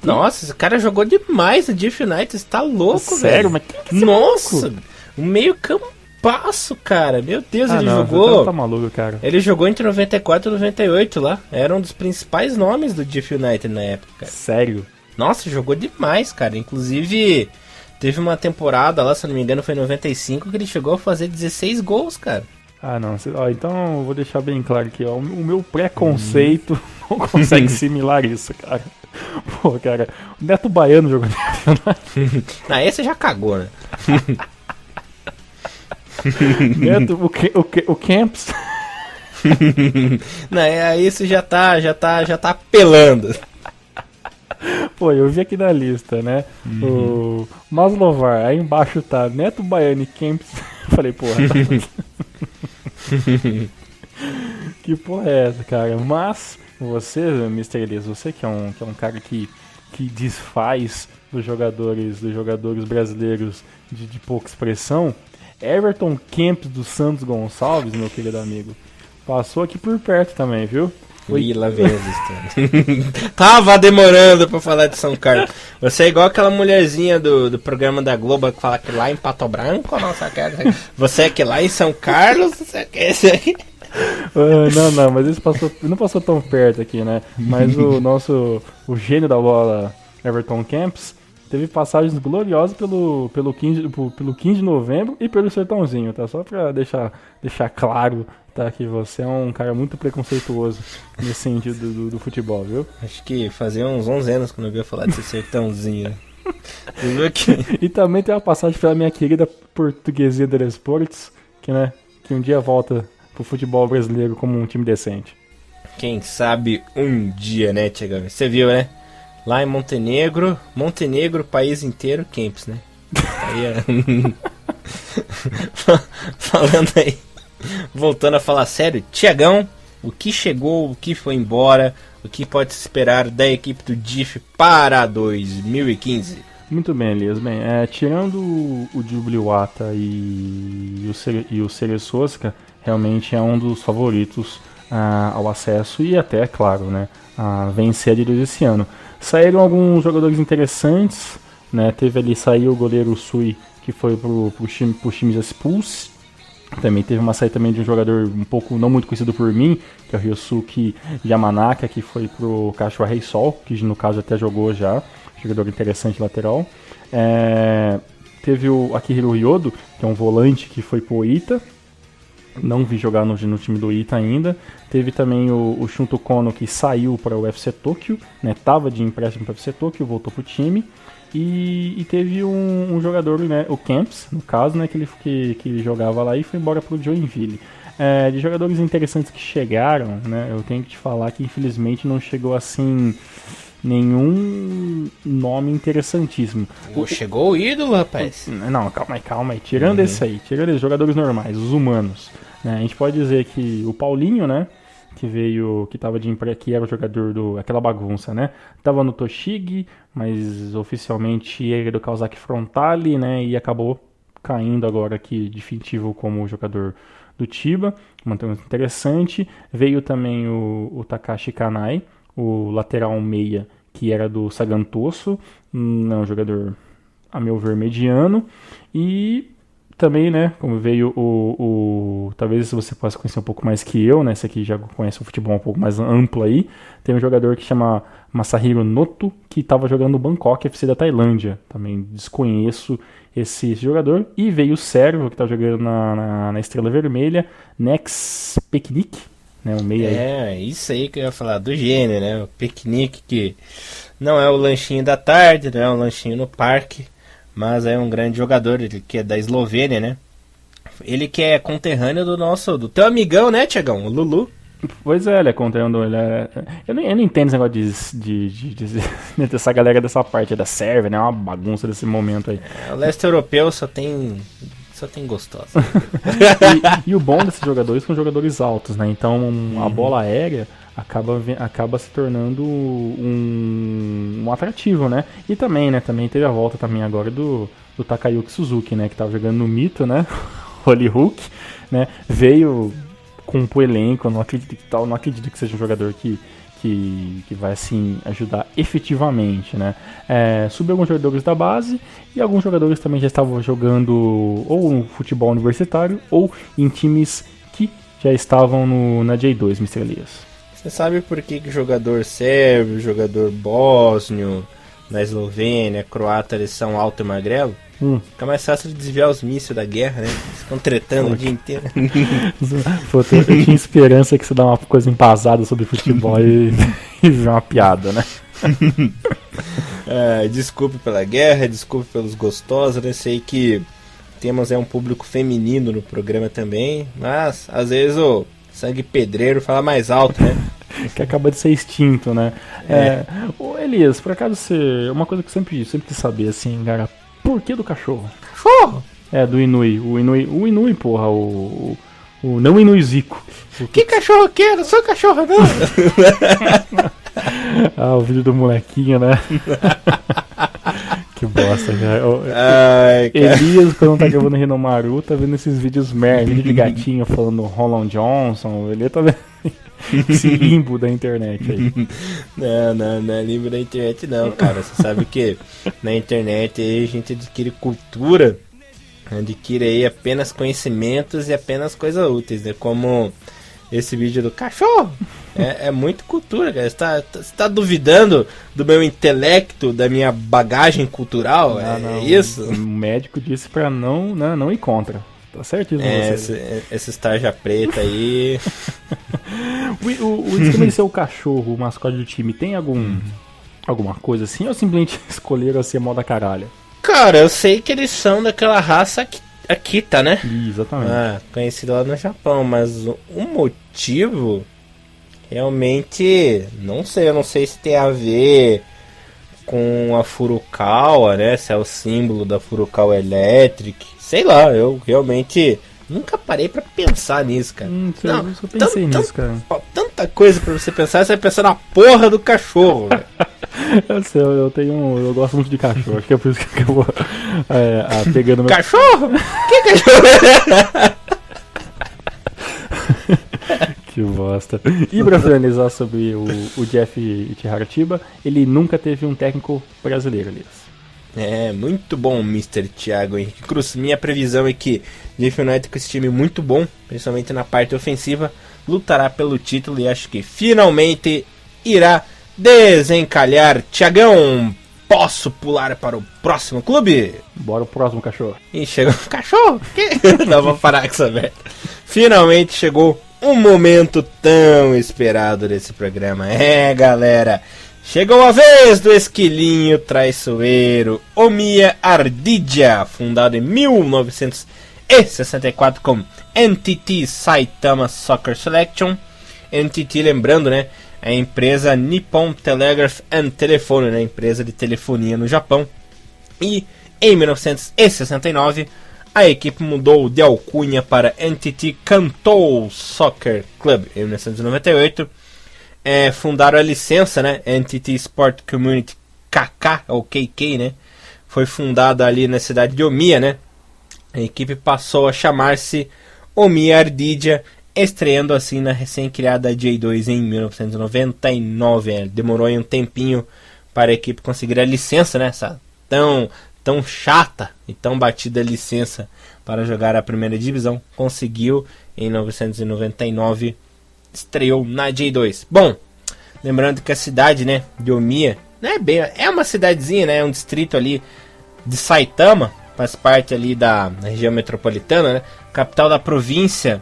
Nossa, esse cara jogou demais no Jeff United, você tá louco, velho. Sério, mas quem que Nossa! louco? Um meio campaço, cara. Meu Deus, ele não, jogou... Tá maluco, cara. Ele jogou entre 94 e 98 lá. Era um dos principais nomes do Diff United na época, cara. Sério? Nossa, jogou demais, cara. Inclusive, teve uma temporada lá, se eu não me engano, foi em 95, que ele chegou a fazer 16 gols, cara. Não. Então eu vou deixar bem claro aqui, ó. O meu preconceito não consegue assimilar isso, cara. Pô, cara, o Neto Baiano jogou Esse já cagou, né? Neto, o Camps. Aí isso já tá apelando. Pô, eu vi aqui na lista, né? O Maslovar, aí embaixo tá Neto Baiano e Camps. Falei, porra. Que porra é essa, cara? Mas você, Mr. Elias, você que é um cara que desfaz dos jogadores brasileiros de pouca expressão, Everton Camps dos Santos Gonçalves, meu querido amigo, passou aqui por perto também, viu? Ih, lá vem as histórias. Tava demorando pra falar de São Carlos. Você é igual aquela mulherzinha do programa da Globo que fala que lá em Pato Branco, nossa cara. Você é que lá em São Carlos, você quer esse aí? Não, mas isso não passou tão perto aqui, né? Mas o gênio da bola, Everton Camps, teve passagens gloriosas pelo 15 de novembro e pelo Sertãozinho, tá? Só pra deixar claro, tá, que você é um cara muito preconceituoso nesse sentido do futebol, viu? Acho que fazia uns 11 anos que eu não via falar desse Sertãozinho. E também tem uma passagem pela minha querida Portuguesia del Esportes, que um dia volta pro futebol brasileiro como um time decente. Quem sabe um dia, né, Tiagão? Você viu, né? Lá em Montenegro, país inteiro, Camps, né? Aí, falando aí, voltando a falar sério, Tiagão, o que chegou, o que foi embora, o que pode se esperar da equipe do DIF para 2015? Muito bem, Elias. Bem, tirando o Jubiluata e o Ceresosca, realmente é um dos favoritos ao acesso e até, claro, né, a vencer a direita esse ano. Saíram alguns jogadores interessantes, né? Saiu o goleiro Sui, que foi pro time de Expulse. Também teve uma saída também de um jogador um pouco não muito conhecido por mim, que é o Ryosuke Yamanaka, que foi pro Cachoeira Rei Sol, que no caso até jogou já, jogador interessante lateral. Teve o Akihiro Ryodo, que é um volante que foi pro Ita. Não vi jogar no time do Ita ainda. Teve também o Shunto Kono, que saiu para o UFC Tokyo, né? Tava de empréstimo para o UFC Tokyo, voltou pro time. E teve um jogador, né? O Camps, no caso, né? Que ele jogava lá e foi embora pro Joinville. De jogadores interessantes que chegaram, né? Eu tenho que te falar que infelizmente não chegou assim nenhum nome interessantíssimo. Chegou o ídolo, rapaz. Não, calma aí. Tirando esses jogadores normais, os humanos. Né? A gente pode dizer que o Paulinho, né? Que tava que era o jogador aquela bagunça, né? Tava no Toshigi, mas oficialmente era do Kawasaki Frontale, né? E acabou caindo agora aqui definitivo como jogador do Chiba, muito interessante. Veio também o Takashi Kanai, o lateral meia, que era do Sagantoso, um jogador, a meu ver, mediano. E também, né, como veio talvez você possa conhecer um pouco mais que eu, né, esse aqui já conhece o futebol um pouco mais amplo aí, tem um jogador que chama Masahiro Noto, que estava jogando no Bangkok FC da Tailândia, também desconheço esse jogador, e veio o sérvio, que está jogando na Estrela Vermelha, Nex Peknik, né, um meia aí. Isso aí que eu ia falar, do gênio, né, o Peknik, que não é o lanchinho da tarde, não é um lanchinho no parque, mas é um grande jogador, ele que é da Eslovênia, né? Ele que é conterrâneo do teu amigão, né, Tiagão? O Lulu. Pois é, ele é conterrâneo. Eu não entendo esse negócio dessa galera dessa parte da Sérvia, né? É uma bagunça desse momento aí. O leste europeu só tem gostosa. e o bom desses jogadores são jogadores altos, né? Então a bola aérea acaba se tornando um atrativo, né? E também, né? Também teve a volta também agora do Takayuki Suzuki, né? Que tava jogando no Mito, né? Holy Hook, né? Veio com o elenco, não acredito que seja um jogador que que vai assim ajudar efetivamente, né? Subir alguns jogadores da base e alguns jogadores também já estavam jogando ou no futebol universitário ou em times que já estavam na J2, Mr. Elias. Você sabe por que jogador sérvio, jogador bósnio, na Eslovênia, croata, eles são alto e magrelo? Fica mais fácil de desviar os mísseis da guerra, né? Eles ficam tretando o dia inteiro. Pô, eu tinha esperança que você dá uma coisa embasada sobre futebol e ver uma piada, né? Desculpe pela guerra, desculpe pelos gostosos, né? Sei que temos um público feminino no programa também, mas às vezes o sangue pedreiro fala mais alto, né? Que acaba de ser extinto, né? Ô Elias, por acaso uma coisa que eu sempre quis saber, assim, cara, por que do cachorro? Cachorro? Do Inui. O Inui, porra, o não Inuizico. Que cachorro que é? Não sou cachorro, não! O vídeo do molequinho, né? Que bosta, cara. Ai, cara. Elias, quando tá gravando Renomaru, tá vendo esses vídeos vídeo de gatinho falando Roland Johnson. Ele tá vendo esse limbo da internet aí. Não é limbo da internet não, cara. Você sabe que na internet aí a gente adquire cultura, adquire aí apenas conhecimentos e apenas coisas úteis, né? Como esse vídeo do cachorro. É muito cultura, cara. Você tá duvidando do meu intelecto, da minha bagagem cultural? Não, isso? O médico disse pra não ir contra. Tá certo isso? Esse tarja preta aí. O esquema de ser o cachorro, o mascote do time, tem alguma coisa assim? Ou simplesmente escolheram assim a moda caralho? Cara, eu sei que eles são daquela raça Akita, né? Exatamente. Conhecido lá no Japão, mas o motivo realmente não sei. Eu não sei se tem a ver com a Furukawa, né? Se é o símbolo da Furukawa Electric. Sei lá, eu realmente nunca parei pra pensar nisso, cara. Eu só pensei nisso, cara. Tanta coisa pra você pensar, você vai pensar na porra do cachorro, velho. Eu gosto muito de cachorro, acho que é por isso que eu vou pegando meu... Cachorro? Que cachorro? Que bosta. E pra finalizar sobre o Jeff Ichihara-Chiba, ele nunca teve um técnico brasileiro, Elias. Muito bom, Mr. Thiago Henrique Cruz. Minha previsão é que Jeff United, com esse time muito bom, principalmente na parte ofensiva, lutará pelo título e acho que finalmente irá desencalhar. Thiagão, posso pular para o próximo clube? Bora o próximo, cachorro. E chegou o cachorro? Não, vou parar com essa merda. Finalmente chegou um momento tão esperado desse programa. Galera, chegou a vez do esquilinho traiçoeiro Omiya Ardija, fundado em 1964 como NTT Saitama Soccer Selection. NTT, lembrando, né, é a empresa Nippon Telegraph and Telephone, né, empresa de telefonia no Japão. E em 1969 a equipe mudou de alcunha para NTT Kanto Soccer Club. Em 1998 fundaram a licença, né, NTT Sport Community KK, ou KK, né, foi fundada ali na cidade de Omiya, né. A equipe passou a chamar-se Omiya Ardija, estreando assim na recém-criada J2 em 1999. Demorou um tempinho para a equipe conseguir a licença, né, essa tão chata e tão batida licença para jogar a primeira divisão. Conseguiu em 1999, estreou na J2. Bom, lembrando que a cidade, né, de Omiya é uma cidadezinha, né, um distrito ali de Saitama, faz parte ali da região metropolitana, né, capital da província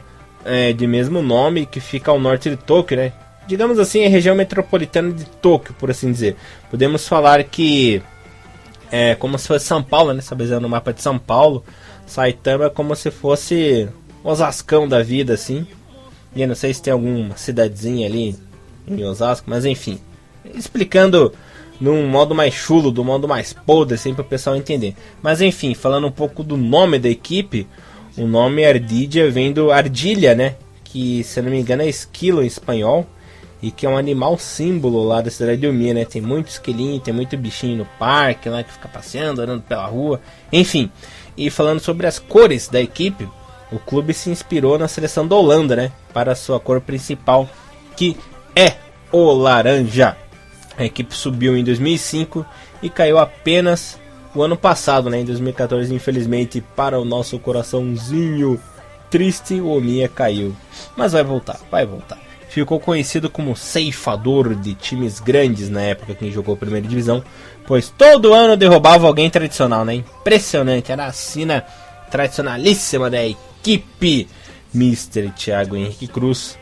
de mesmo nome, que fica ao norte de Tóquio, né, digamos assim, a região metropolitana de Tóquio, por assim dizer. Podemos falar que como se fosse São Paulo, né, baseado no mapa de São Paulo. Saitama é como se fosse Osascão da vida, assim. E eu não sei se tem alguma cidadezinha ali em Osasco, mas enfim, explicando num modo mais chulo, do modo mais podre, assim, para o pessoal entender. Mas enfim, falando um pouco do nome da equipe, o nome Ardija vem do ardilha, né, que se eu não me engano é esquilo em espanhol, e que é um animal símbolo lá da cidade de Omiya, né, tem muito esquilinho, tem muito bichinho no parque lá que fica passeando, andando pela rua, enfim. E falando sobre as cores da equipe, o clube se inspirou na seleção da Holanda, né, para a sua cor principal, que é o Laranja. A equipe subiu em 2005 e caiu apenas o ano passado, né? Em 2014, infelizmente, para o nosso coraçãozinho triste, o Omiya caiu. Mas vai voltar. Ficou conhecido como ceifador de times grandes na época que jogou a primeira divisão, pois todo ano derrubava alguém tradicional, né? Impressionante, era a sina tradicionalíssima da equipe. Mr. Thiago Henrique Cruz,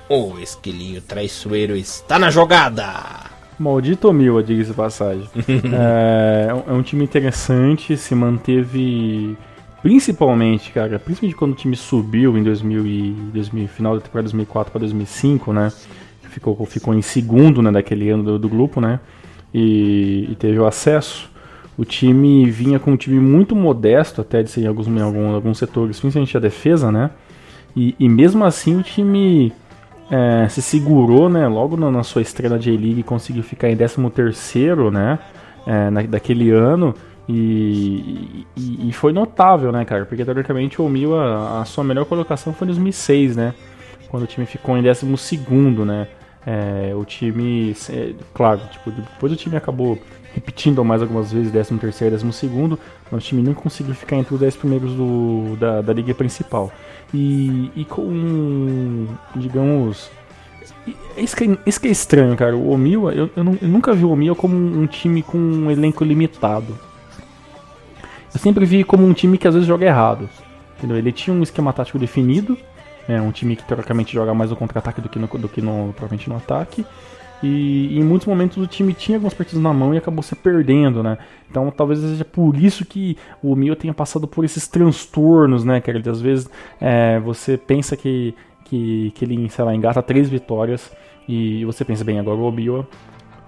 o esquilinho traiçoeiro, está na jogada! Maldito Omiya, diga-se de passagem. É um time interessante, se manteve principalmente quando o time subiu em final da temporada 2004 para 2005, né? Ficou em segundo, né, daquele ano do grupo, né? E teve o acesso. O time vinha com um time muito modesto, até de ser em alguns setores, principalmente a defesa, né? E mesmo assim o time se segurou, né? Logo na sua estreia na J-League, conseguiu ficar em 13º, né? Daquele ano. E foi notável, né, cara? Porque teoricamente o Omiya, a sua melhor colocação foi em 2006, né? Quando o time ficou em 12º, né? O time, claro, depois o time acabou repetindo mais algumas vezes 13º e 12º, mas o time não conseguiu ficar entre os 10 primeiros da liga principal. E com, digamos, isso que é estranho, cara. O Omiya, eu nunca vi o Omiya como um time com um elenco limitado. Eu sempre vi como um time que às vezes joga errado, entendeu? Ele tinha um esquema tático definido, um time que teoricamente joga mais no contra-ataque do que propriamente no ataque, e em muitos momentos o time tinha algumas partidas na mão e acabou se perdendo, né? Então talvez seja por isso que o Omiya tenha passado por esses transtornos, né, cara? Às vezes você pensa que ele, sei lá, engata 3 vitórias e você pensa, bem, agora o Omiya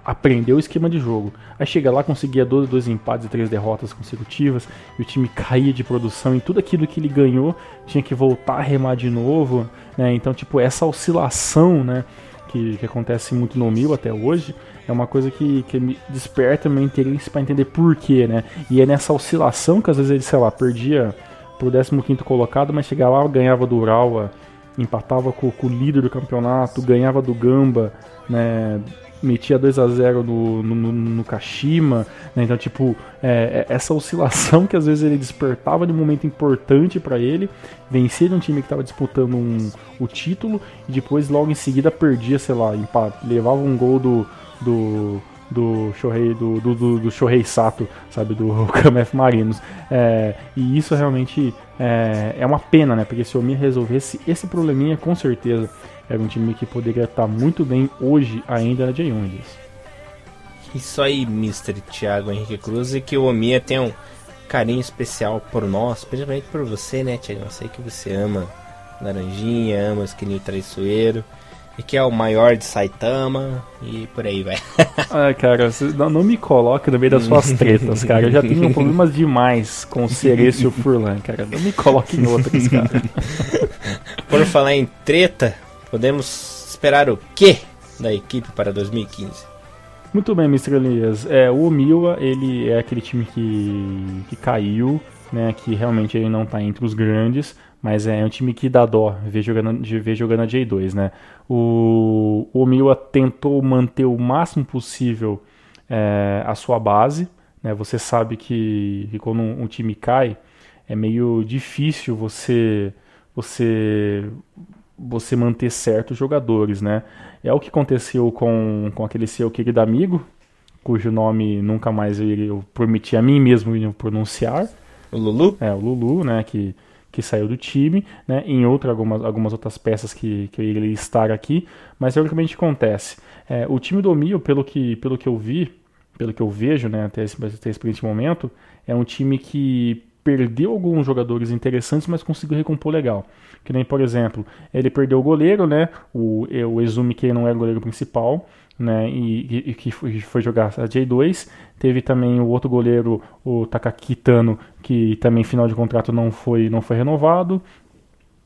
aprendeu o esquema de jogo. Aí chega lá, conseguia 2 empates e 3 derrotas consecutivas, e o time caía de produção, e tudo aquilo que ele ganhou tinha que voltar a remar de novo, né? Então, essa oscilação, né, que acontece muito no Omiya até hoje, é uma coisa que me desperta meu interesse para entender por quê, né? E é nessa oscilação que às vezes ele, sei lá, perdia pro 15º colocado, mas chegava lá, ganhava do Urawa, empatava com o líder do campeonato, ganhava do Gamba, né? Metia 2-0 no Kashima, né? Então, essa oscilação que às vezes ele despertava de um momento importante para ele, vencia de um time que estava disputando o título, e depois logo em seguida perdia, sei lá, levava um gol do Shohei Sato, sabe, do KMF Marinos. E isso realmente é uma pena, né? Porque se o Omiya resolvesse esse probleminha, com certeza era um time que poderia estar muito bem hoje ainda na J1. Isso aí, Mr. Thiago Henrique Cruz, e que o Omiya tem um carinho especial por nós, principalmente por você, né, Thiago? Eu sei que você ama Laranjinha, ama o esquilinho traiçoeiro, e que é o maior de Saitama, e por aí vai. Cara, você não me coloque no meio das suas tretas, cara. Eu já tenho problemas demais com o Cereço e o Furlan, cara. Não me coloque em outras, cara. Por falar em treta, podemos esperar o quê da equipe para 2015? Muito bem, Mr. Elias. O Omiya, ele é aquele time que caiu, né, que realmente ele não está entre os grandes, mas é um time que dá dó ver jogando a J2, né? O Omiya tentou manter o máximo possível a sua base, né? Você sabe que quando um time cai, é meio difícil você manter certos jogadores, né? É o que aconteceu com aquele seu querido amigo, cujo nome nunca mais eu prometi a mim mesmo pronunciar. O Lulu? O Lulu, né? Que saiu do time, né? Em algumas outras peças que eu iria listar aqui, mas teoricamente acontece. O time do Omiya, pelo que eu vejo, né? Até esse momento, é um time que perdeu alguns jogadores interessantes, mas conseguiu recompor legal. Que nem, por exemplo, ele perdeu o goleiro, né? O Izumi, que não era o goleiro principal, né? E que foi jogar a J2. Teve também o outro goleiro, o Takaki Kitano, que também final de contrato não foi renovado.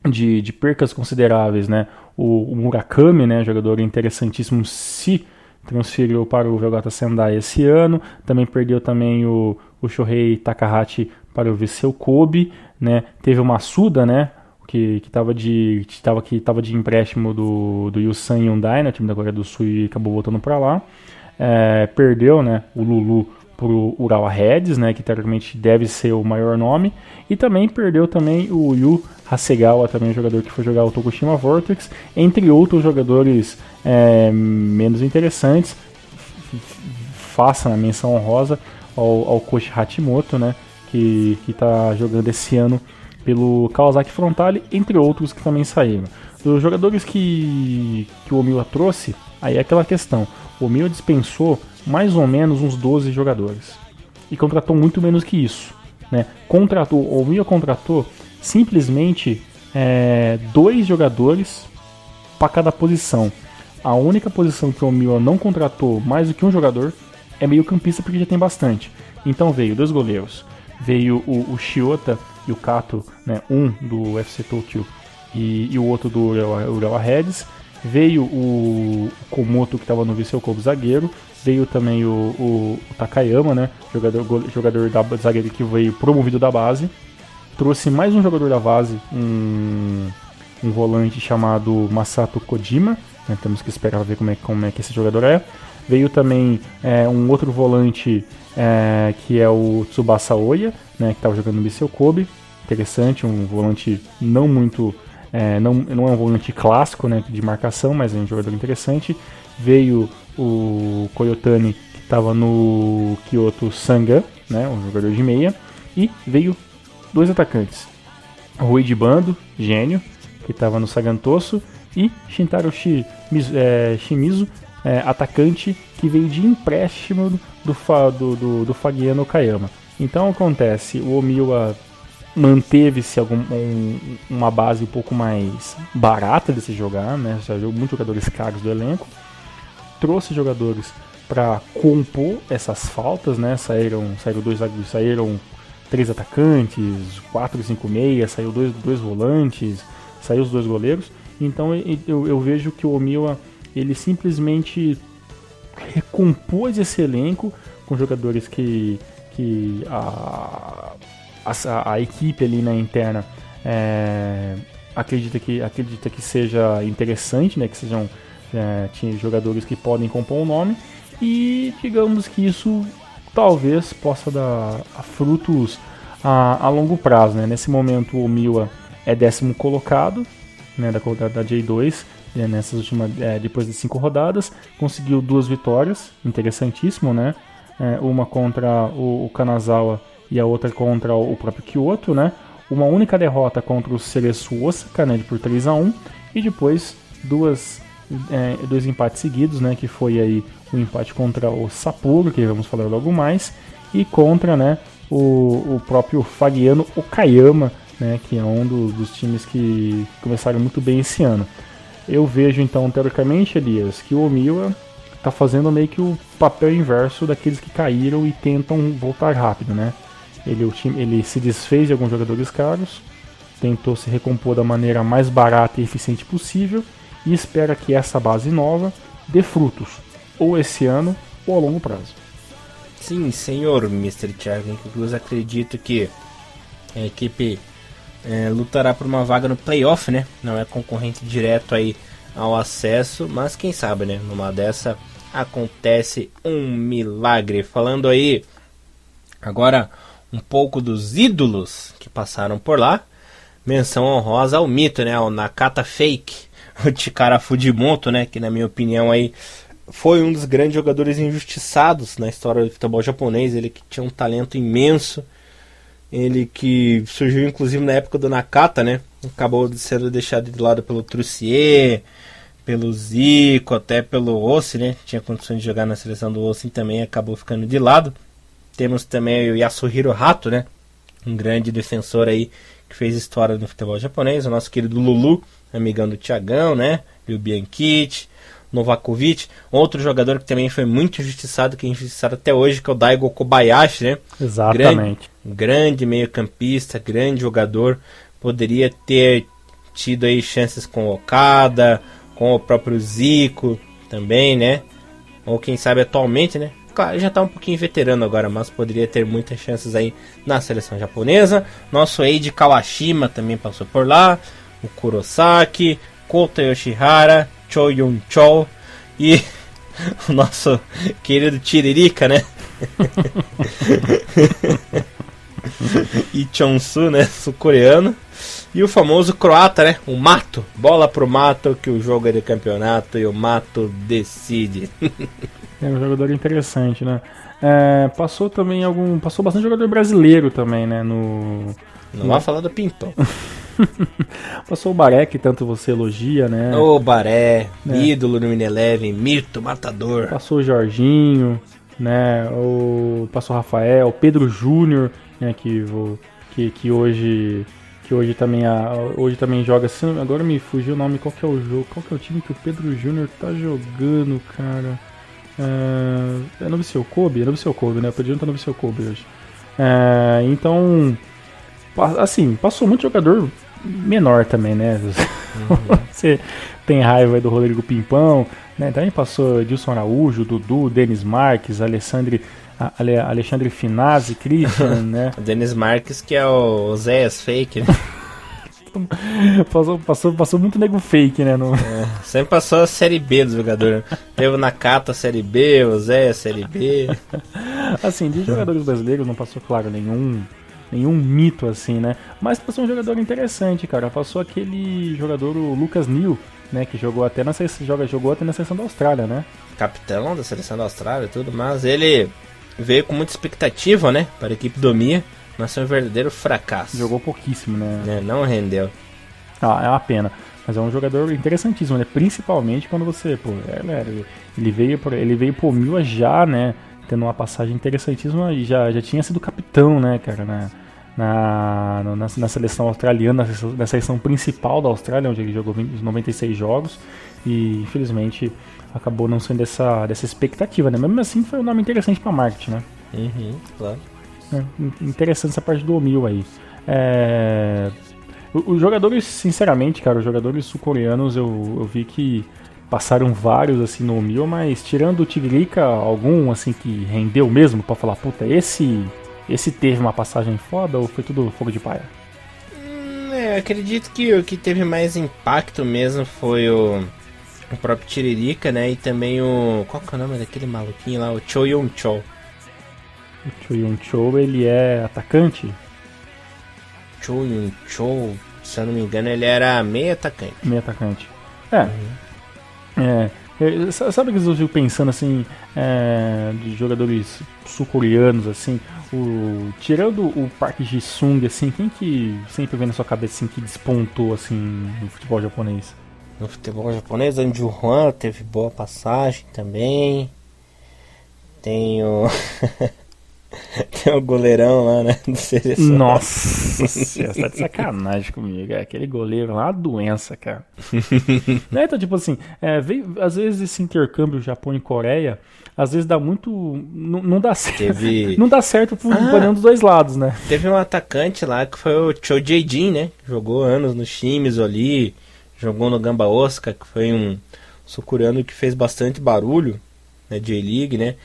De percas consideráveis, né? O Murakami, né? Jogador interessantíssimo, se transferiu para o Velgata Sendai esse ano. Também perdeu também o Shohei Takahashi para o Viseu Kobe, né? Teve o Masuda, né? que estava de empréstimo do Ulsan Hyundai, né, time da Coreia do Sul, e acabou voltando para lá. Perdeu, né, o Lulu pro Urawa Reds, né, que teoricamente deve ser o maior nome, e também perdeu também o Yu Hasegawa, também um jogador que foi jogar o Tokushima Vortex, entre outros jogadores menos interessantes. Faça a menção honrosa ao Koshi Hachimoto, né, que está jogando esse ano pelo Kawasaki Frontale, entre outros que também saíram. Dos jogadores que o Omiwa trouxe, aí é aquela questão, o Omiwa dispensou mais ou menos uns 12 jogadores e contratou muito menos que isso, né? O Omiwa contratou simplesmente 2 jogadores para cada posição. A única posição que o Omiwa não contratou mais do que um jogador é meio campista, porque já tem bastante. Então veio 2 goleiros, veio o Shiota e o Kato, né, um do FC Tokyo e o outro do Urawa Reds, veio o Komoto, que estava no Viseu Kobe zagueiro, veio também o Takayama, né, jogador da zagueiro que veio promovido da base, trouxe mais um jogador da base, um volante chamado Masato Kojima, né, temos que esperar ver como é que esse jogador é. Veio também um outro volante que é o Tsubasa Oya, né, que estava jogando no Viseu Kobe, interessante, um volante não muito, não é um volante clássico, né, de marcação, mas é um jogador interessante. Veio o Koyotani, que estava no Kyoto Sangan, né, um jogador de meia, e veio 2 atacantes, o Ruide Bando, gênio, que estava no Sagan Tosu, e Shintaro Shimizu, atacante, que veio de empréstimo do Fagiano Okayama. Então acontece, o Omiwa manteve-se uma base um pouco mais barata de se jogar, né? Já jogou muitos jogadores caros do elenco, trouxe jogadores para compor essas faltas, né? Saíram 3 atacantes, 4-5-6, saiu 2 volantes, saiu os 2 goleiros. Então eu vejo que o Omiwa, ele simplesmente recompôs esse elenco com jogadores que a equipe ali na interna acredita que seja interessante, né, que sejam jogadores que podem compor um nome, e digamos que isso talvez possa dar frutos a longo prazo, né? Nesse momento o Omiwa é 10º colocado, né, da J2, nessas últimas, depois de 5 rodadas, conseguiu 2 vitórias, interessantíssimo, né? Uma contra o Kanazawa e a outra contra o próprio Kyoto, né? Uma única derrota contra o Cereço Osaka, né, por 3-1, e depois 2 empates seguidos, né, que foi aí o empate contra o Sapporo, que vamos falar logo mais, e contra, né, o próprio Fagiano Okayama, né, que é um dos times que começaram muito bem esse ano. Eu vejo então, teoricamente, Elias, que o Omiwa está fazendo meio que o papel inverso daqueles que caíram e tentam voltar rápido, né? Ele se desfez de alguns jogadores caros, tentou se recompor da maneira mais barata e eficiente possível e espera que essa base nova dê frutos, ou esse ano ou a longo prazo. Sim, senhor Mr. Thiago, inclusive acredito que a equipe lutará por uma vaga no playoff, né? Não é concorrente direto aí ao acesso, mas quem sabe, né? Numa dessa acontece um milagre. Falando aí agora um pouco dos ídolos que passaram por lá, menção honrosa ao mito, né? Ao Nakata Fake, o Chikara Fujimoto, né? Que na minha opinião aí foi um dos grandes jogadores injustiçados na história do futebol japonês. Ele que tinha um talento imenso. Ele que surgiu inclusive na época do Nakata, né? Acabou sendo deixado de lado pelo Trussier, pelo Zico, até pelo Ossi, né? Tinha condições de jogar na seleção do Ossi e também acabou ficando de lado. Temos também o Yasuhiro Hato, né? Um grande defensor aí que fez história no futebol japonês. O nosso querido Lulu, amigão do Thiagão, né? E o Bianchiti, Novakovic, outro jogador que também foi muito injustiçado, que é injustiçado até hoje, que é o Daigo Kobayashi, né? Exatamente. Grande meio-campista, grande jogador, poderia ter tido aí chances com o Okada, com o próprio Zico também, né? Ou quem sabe atualmente, né? claro, já tá um pouquinho veterano agora, mas poderia ter muitas chances aí na seleção japonesa. Nosso Eiji Kawashima também passou por lá, o Kurosaki, Kota Yoshihara, Cho Yun-chol e o nosso querido Tiririca, né? E Chonsu, né? Sul-coreano. E o famoso croata, né? O Mato. Bola pro Mato, que o jogo é de campeonato e o Mato decide. É um jogador interessante, né? Passou bastante jogador brasileiro também, né? Não vai falar do Pimpão. Passou o Baré, que tanto você elogia, né? O Baré, ídolo no Mineleven, mito, matador. Passou o Jorginho, né? Passou o Rafael, o Pedro Júnior, né? Que hoje também joga assim. Agora me fugiu o nome, qual que é o jogo? Qual que é o time que o Pedro Júnior tá jogando, cara? É no Viseu Kobe, né? O Pedro Júnior tá no Viseu Kobe hoje. Então, assim, passou muito jogador menor também, né? Você tem raiva aí do Rodrigo Pimpão, né? Também passou Edilson Araújo, Dudu, Denis Marques, Alexandre Finazzi, Christian, né? O Denis Marques, que é o Zéias fake, né? Passou muito nego fake, né? Sempre passou a Série B dos jogadores. Teve o Nakata a Série B, o Zé a Série B. Assim, de jogadores brasileiros não passou, claro, nenhum mito assim, né? Mas passou um jogador interessante, cara. Passou aquele jogador, o Lucas Neal, né? Que jogou até na seleção da Austrália, né? Capitão da seleção da Austrália e tudo, mas ele veio com muita expectativa, né? Para a equipe do Mia, mas foi um verdadeiro fracasso. Jogou pouquíssimo, né? Não rendeu. É uma pena. Mas é um jogador interessantíssimo, né? Principalmente quando você, ele veio pro Mila já, né? Tendo uma passagem interessantíssima e já tinha sido capitão, né, cara, na seleção australiana, na seleção principal da Austrália, onde ele jogou 96 jogos e infelizmente acabou não sendo dessa expectativa, né? Mesmo assim foi um nome interessante para marketing, né? Claro. Interessante essa parte do Omil aí. Os jogadores, sinceramente, cara, os jogadores sul-coreanos eu vi que passaram vários assim no Omil, mas tirando o Tiririca, algum assim que rendeu mesmo pra falar, puta, esse teve uma passagem foda ou foi tudo fogo de palha? Acredito que o que teve mais impacto mesmo foi o próprio Tiririca, né? E também qual que é o nome daquele maluquinho lá? O Cho Yun-chol. O Cho Yun-chol, ele é atacante? Cho Yun-chol, se eu não me engano, ele era meio atacante. Sabe o que eu fico pensando assim, de jogadores sul-coreanos assim, tirando o Park Ji-sung, assim, quem que sempre vem na sua cabeça assim, que despontou assim no futebol japonês? No futebol japonês, o Anju Hwan teve boa passagem também. Tem o tem o goleirão lá, né, do seleção. Nossa, você tá de sacanagem comigo. Aquele goleiro lá, uma doença, cara. Né? Então, tipo assim, às vezes esse intercâmbio Japão e Coreia, às vezes dá muito. Não dá certo. Não dá certo por nenhum dos dois lados, né? Teve um atacante lá que foi o Cho Jae-jin, né? Jogou anos no Shimizu ali, jogou no Gamba Osaka, que foi um sul-coreano que fez bastante barulho na J-League, né?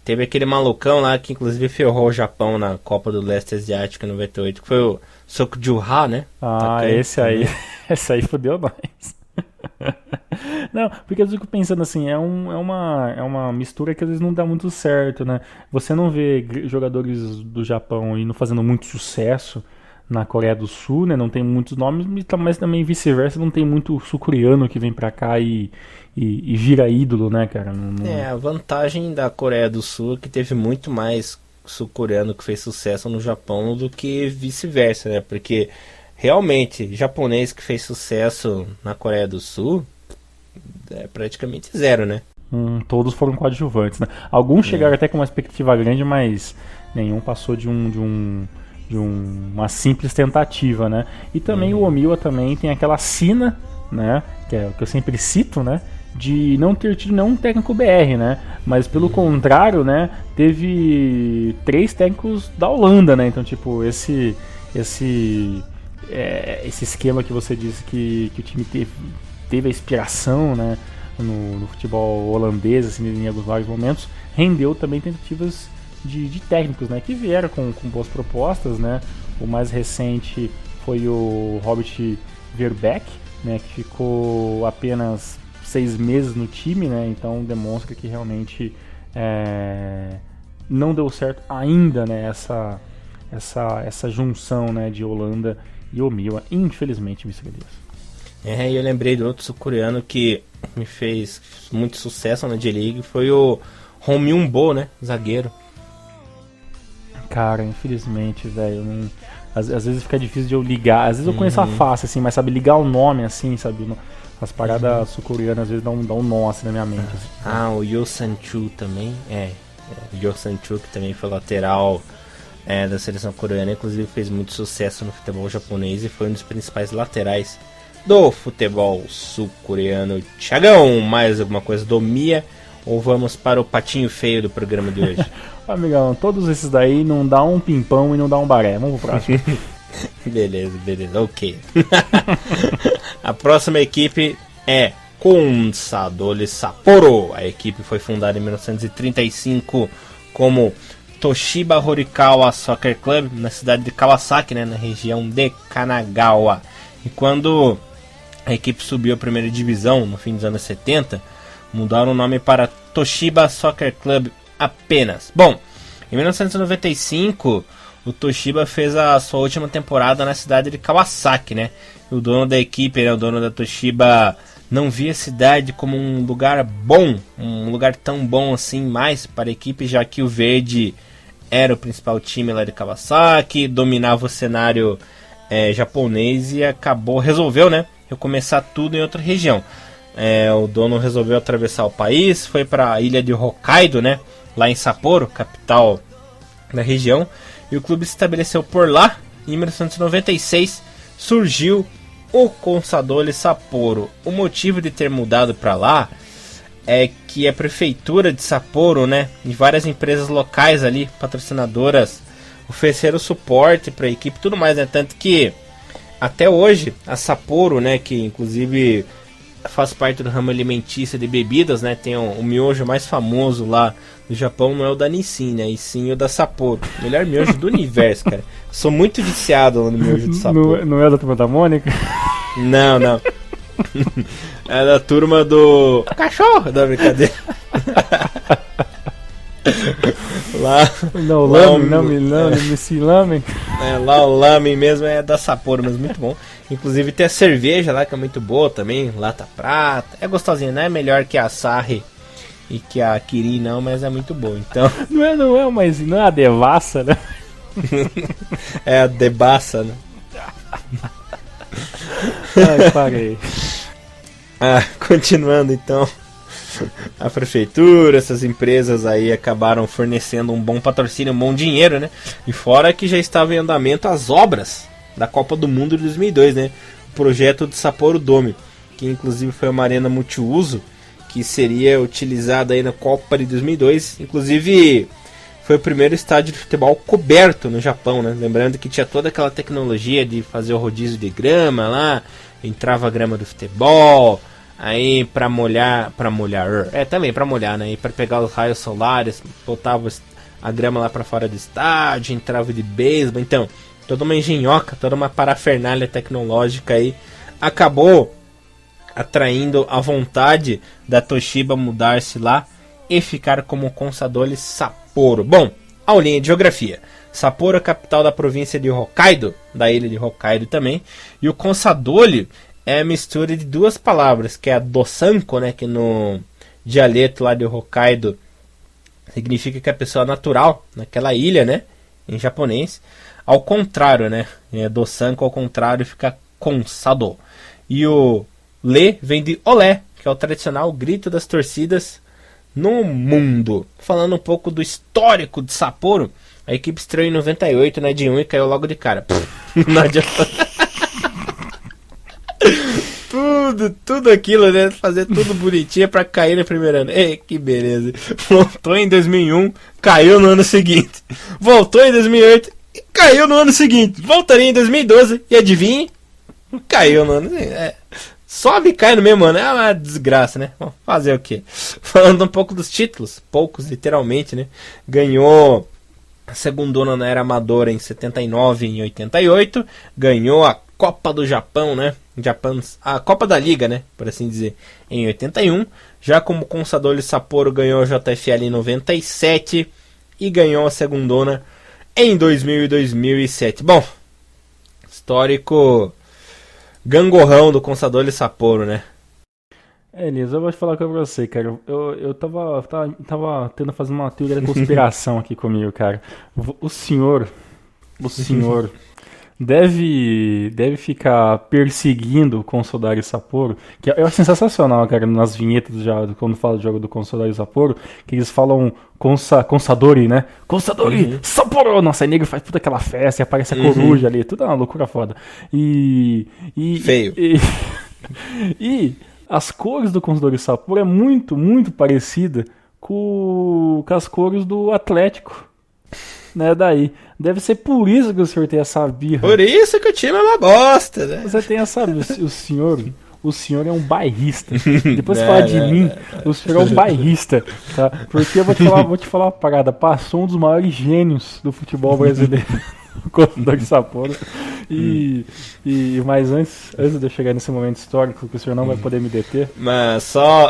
Teve aquele malucão lá que inclusive ferrou o Japão na Copa do Leste Asiático em 98, que foi o Sokju-ha, né? Esse aí fodeu nós. Não, porque eu fico pensando assim, é uma mistura que às vezes não dá muito certo, né? Você não vê jogadores do Japão indo fazendo muito sucesso na Coreia do Sul, né? Não tem muitos nomes, mas também vice-versa, não tem muito sul-coreano que vem pra cá e vira ídolo, né, cara? A vantagem da Coreia do Sul é que teve muito mais sul-coreano que fez sucesso no Japão do que vice-versa, né? Porque realmente, japonês que fez sucesso na Coreia do Sul é praticamente zero, né? Todos foram coadjuvantes, né? Alguns chegaram até com uma expectativa grande, mas nenhum passou de uma simples tentativa, né? E também o Omiwa também tem aquela sina, né? Que é o que eu sempre cito, né? De não ter tido nenhum técnico BR, né? Mas pelo contrário, né? Teve 3 técnicos da Holanda, né? Então, tipo, esse esquema que você disse que o time teve a inspiração, né? no futebol holandês, assim, em alguns vários momentos, rendeu também tentativas de técnicos, né, que vieram com boas propostas, né. O mais recente foi o Robert Verbeek, né, que ficou apenas 6 meses no time, né, então demonstra que realmente não deu certo ainda, né, essa junção, né, de Holanda e Omiwa, infelizmente, Mr. Elias. E eu lembrei de outro sul-coreano que me fez muito sucesso na J-League, foi o Hong Myung-bo, né, zagueiro. Cara, infelizmente, velho, às vezes fica difícil de eu ligar, às vezes eu conheço a face, assim, mas sabe, ligar o nome, assim, sabe, as paradas sul-coreanas às vezes dão um nó, assim, na minha mente. Assim. O Yoo San-chu também, o Yoo San-chu, que também foi lateral da seleção coreana, inclusive fez muito sucesso no futebol japonês e foi um dos principais laterais do futebol sul-coreano. Thiagão, mais alguma coisa do Mia? Ou vamos para o patinho feio do programa de hoje? Amigão, todos esses daí não dá um pimpão e não dá um baré. Vamos pro próximo. Beleza, ok. A próxima equipe é Consadole Sapporo. A equipe foi fundada em 1935 como Toshiba Horikawa Soccer Club, na cidade de Kawasaki, né, na região de Kanagawa. E quando a equipe subiu à primeira divisão, no fim dos anos 70, mudaram o nome para Toshiba Soccer Club apenas. Bom, em 1995, o Toshiba fez a sua última temporada na cidade de Kawasaki, né? O dono da equipe, né, o dono da Toshiba, não via a cidade como um lugar bom, um lugar tão bom assim mais para a equipe, já que o verde era o principal time lá de Kawasaki, dominava o cenário japonês e resolveu, né, recomeçar tudo em outra região. O dono resolveu atravessar o país, foi para a ilha de Hokkaido, né, lá em Sapporo, capital da região, e o clube se estabeleceu por lá. Em 1996 surgiu o Consadole Sapporo. O motivo de ter mudado para lá é que a prefeitura de Sapporo, né, e várias empresas locais ali, patrocinadoras, ofereceram suporte para a equipe e tudo mais, né, tanto que até hoje a Sapporo, né, que inclusive faz parte do ramo alimentício de bebidas, né, tem o miojo mais famoso lá no Japão, não é o da Nissin, né, e sim o da Sapporo, melhor miojo do universo, cara. Sou muito viciado no miojo de Sapporo. Não é da turma da Mônica? Não. É da turma do cachorro da brincadeira. Lá o lamen. Lá o lamen mesmo é da Sapporo, mas muito bom. Inclusive tem a cerveja lá que é muito boa também, Lata Prata. É gostosinha, não é melhor que a Asahi e que a Kirin não, mas é muito boa. Então mas não é a Devassa, né? É a Devassa, né? Ai, parei. Continuando então, a prefeitura, essas empresas aí acabaram fornecendo um bom patrocínio, um bom dinheiro, né? E fora que já estava em andamento as obras da Copa do Mundo de 2002, né? O projeto de Sapporo Dome, que inclusive foi uma arena multiuso, que seria utilizada aí na Copa de 2002. Inclusive foi o primeiro estádio de futebol coberto no Japão, né? Lembrando que tinha toda aquela tecnologia de fazer o rodízio de grama lá, entrava a grama do futebol, aí para molhar, né? E para pegar os raios solares, botava a grama lá para fora do estádio, entrava de beisebol. Então, toda uma engenhoca, toda uma parafernália tecnológica aí acabou atraindo a vontade da Toshiba mudar-se lá e ficar como Consadole Sapporo. Bom, aulinha de geografia. Sapporo é a capital da província de Hokkaido, da ilha de Hokkaido também, e o Consadole é a mistura de duas palavras, que é a Dosanko, né, que no dialeto lá de Hokkaido significa que a pessoa é natural naquela ilha, né, em japonês. Ao contrário, né, Dosanko ao contrário fica Consado. E o Le vem de Olé, que é o tradicional grito das torcidas no mundo. Falando um pouco do histórico de Sapporo, a equipe estreou em 98 na D1 e caiu logo de cara. Não adianta. tudo aquilo, né? Fazer tudo bonitinho pra cair no primeiro ano. Ei, que beleza. Voltou em 2001, caiu no ano seguinte. Voltou em 2008 e caiu no ano seguinte. Voltaria em 2012 e adivinhe? Caiu no ano seguinte. sobe e cai no mesmo ano. É uma desgraça, né? Bom, fazer o quê? Falando um pouco dos títulos, poucos literalmente, né? Ganhou a segundona na era amadora em 79 e em 88. Ganhou a Copa do Japão, né? A Copa da Liga, né? Por assim dizer, em 81. Já como Consadole Sapporo ganhou a JFL em 97 e ganhou a segundona em 2000 e 2007. Bom, histórico gangorrão do Consadole Sapporo, né? Elias, eu vou te falar com você, cara. Eu tava tendo fazer uma teoria da conspiração aqui comigo, cara. O senhor deve ficar perseguindo o Consadole Sapporo, que eu acho sensacional, cara, nas vinhetas já, quando fala do jogo do Consadole Sapporo, que eles falam Consadole, né? Consadole Sapporo! Nossa, aí nego faz toda aquela festa e aparece a coruja ali, tudo é uma loucura foda. Feio. E as cores do Consadole Sapporo é muito, muito parecida com as cores do Atlético. Né, daí. Deve ser por isso que o senhor tem essa birra. Por isso que o time é uma bosta, né? Você tem essa... O senhor é um bairrista. Depois você fala de mim, o senhor é um bairrista, tá? Porque eu vou te falar uma parada. Passou um dos maiores gênios do futebol brasileiro. O Consadole Sapporo. Mas antes de eu chegar nesse momento histórico, que o senhor não vai poder me deter. Mas só...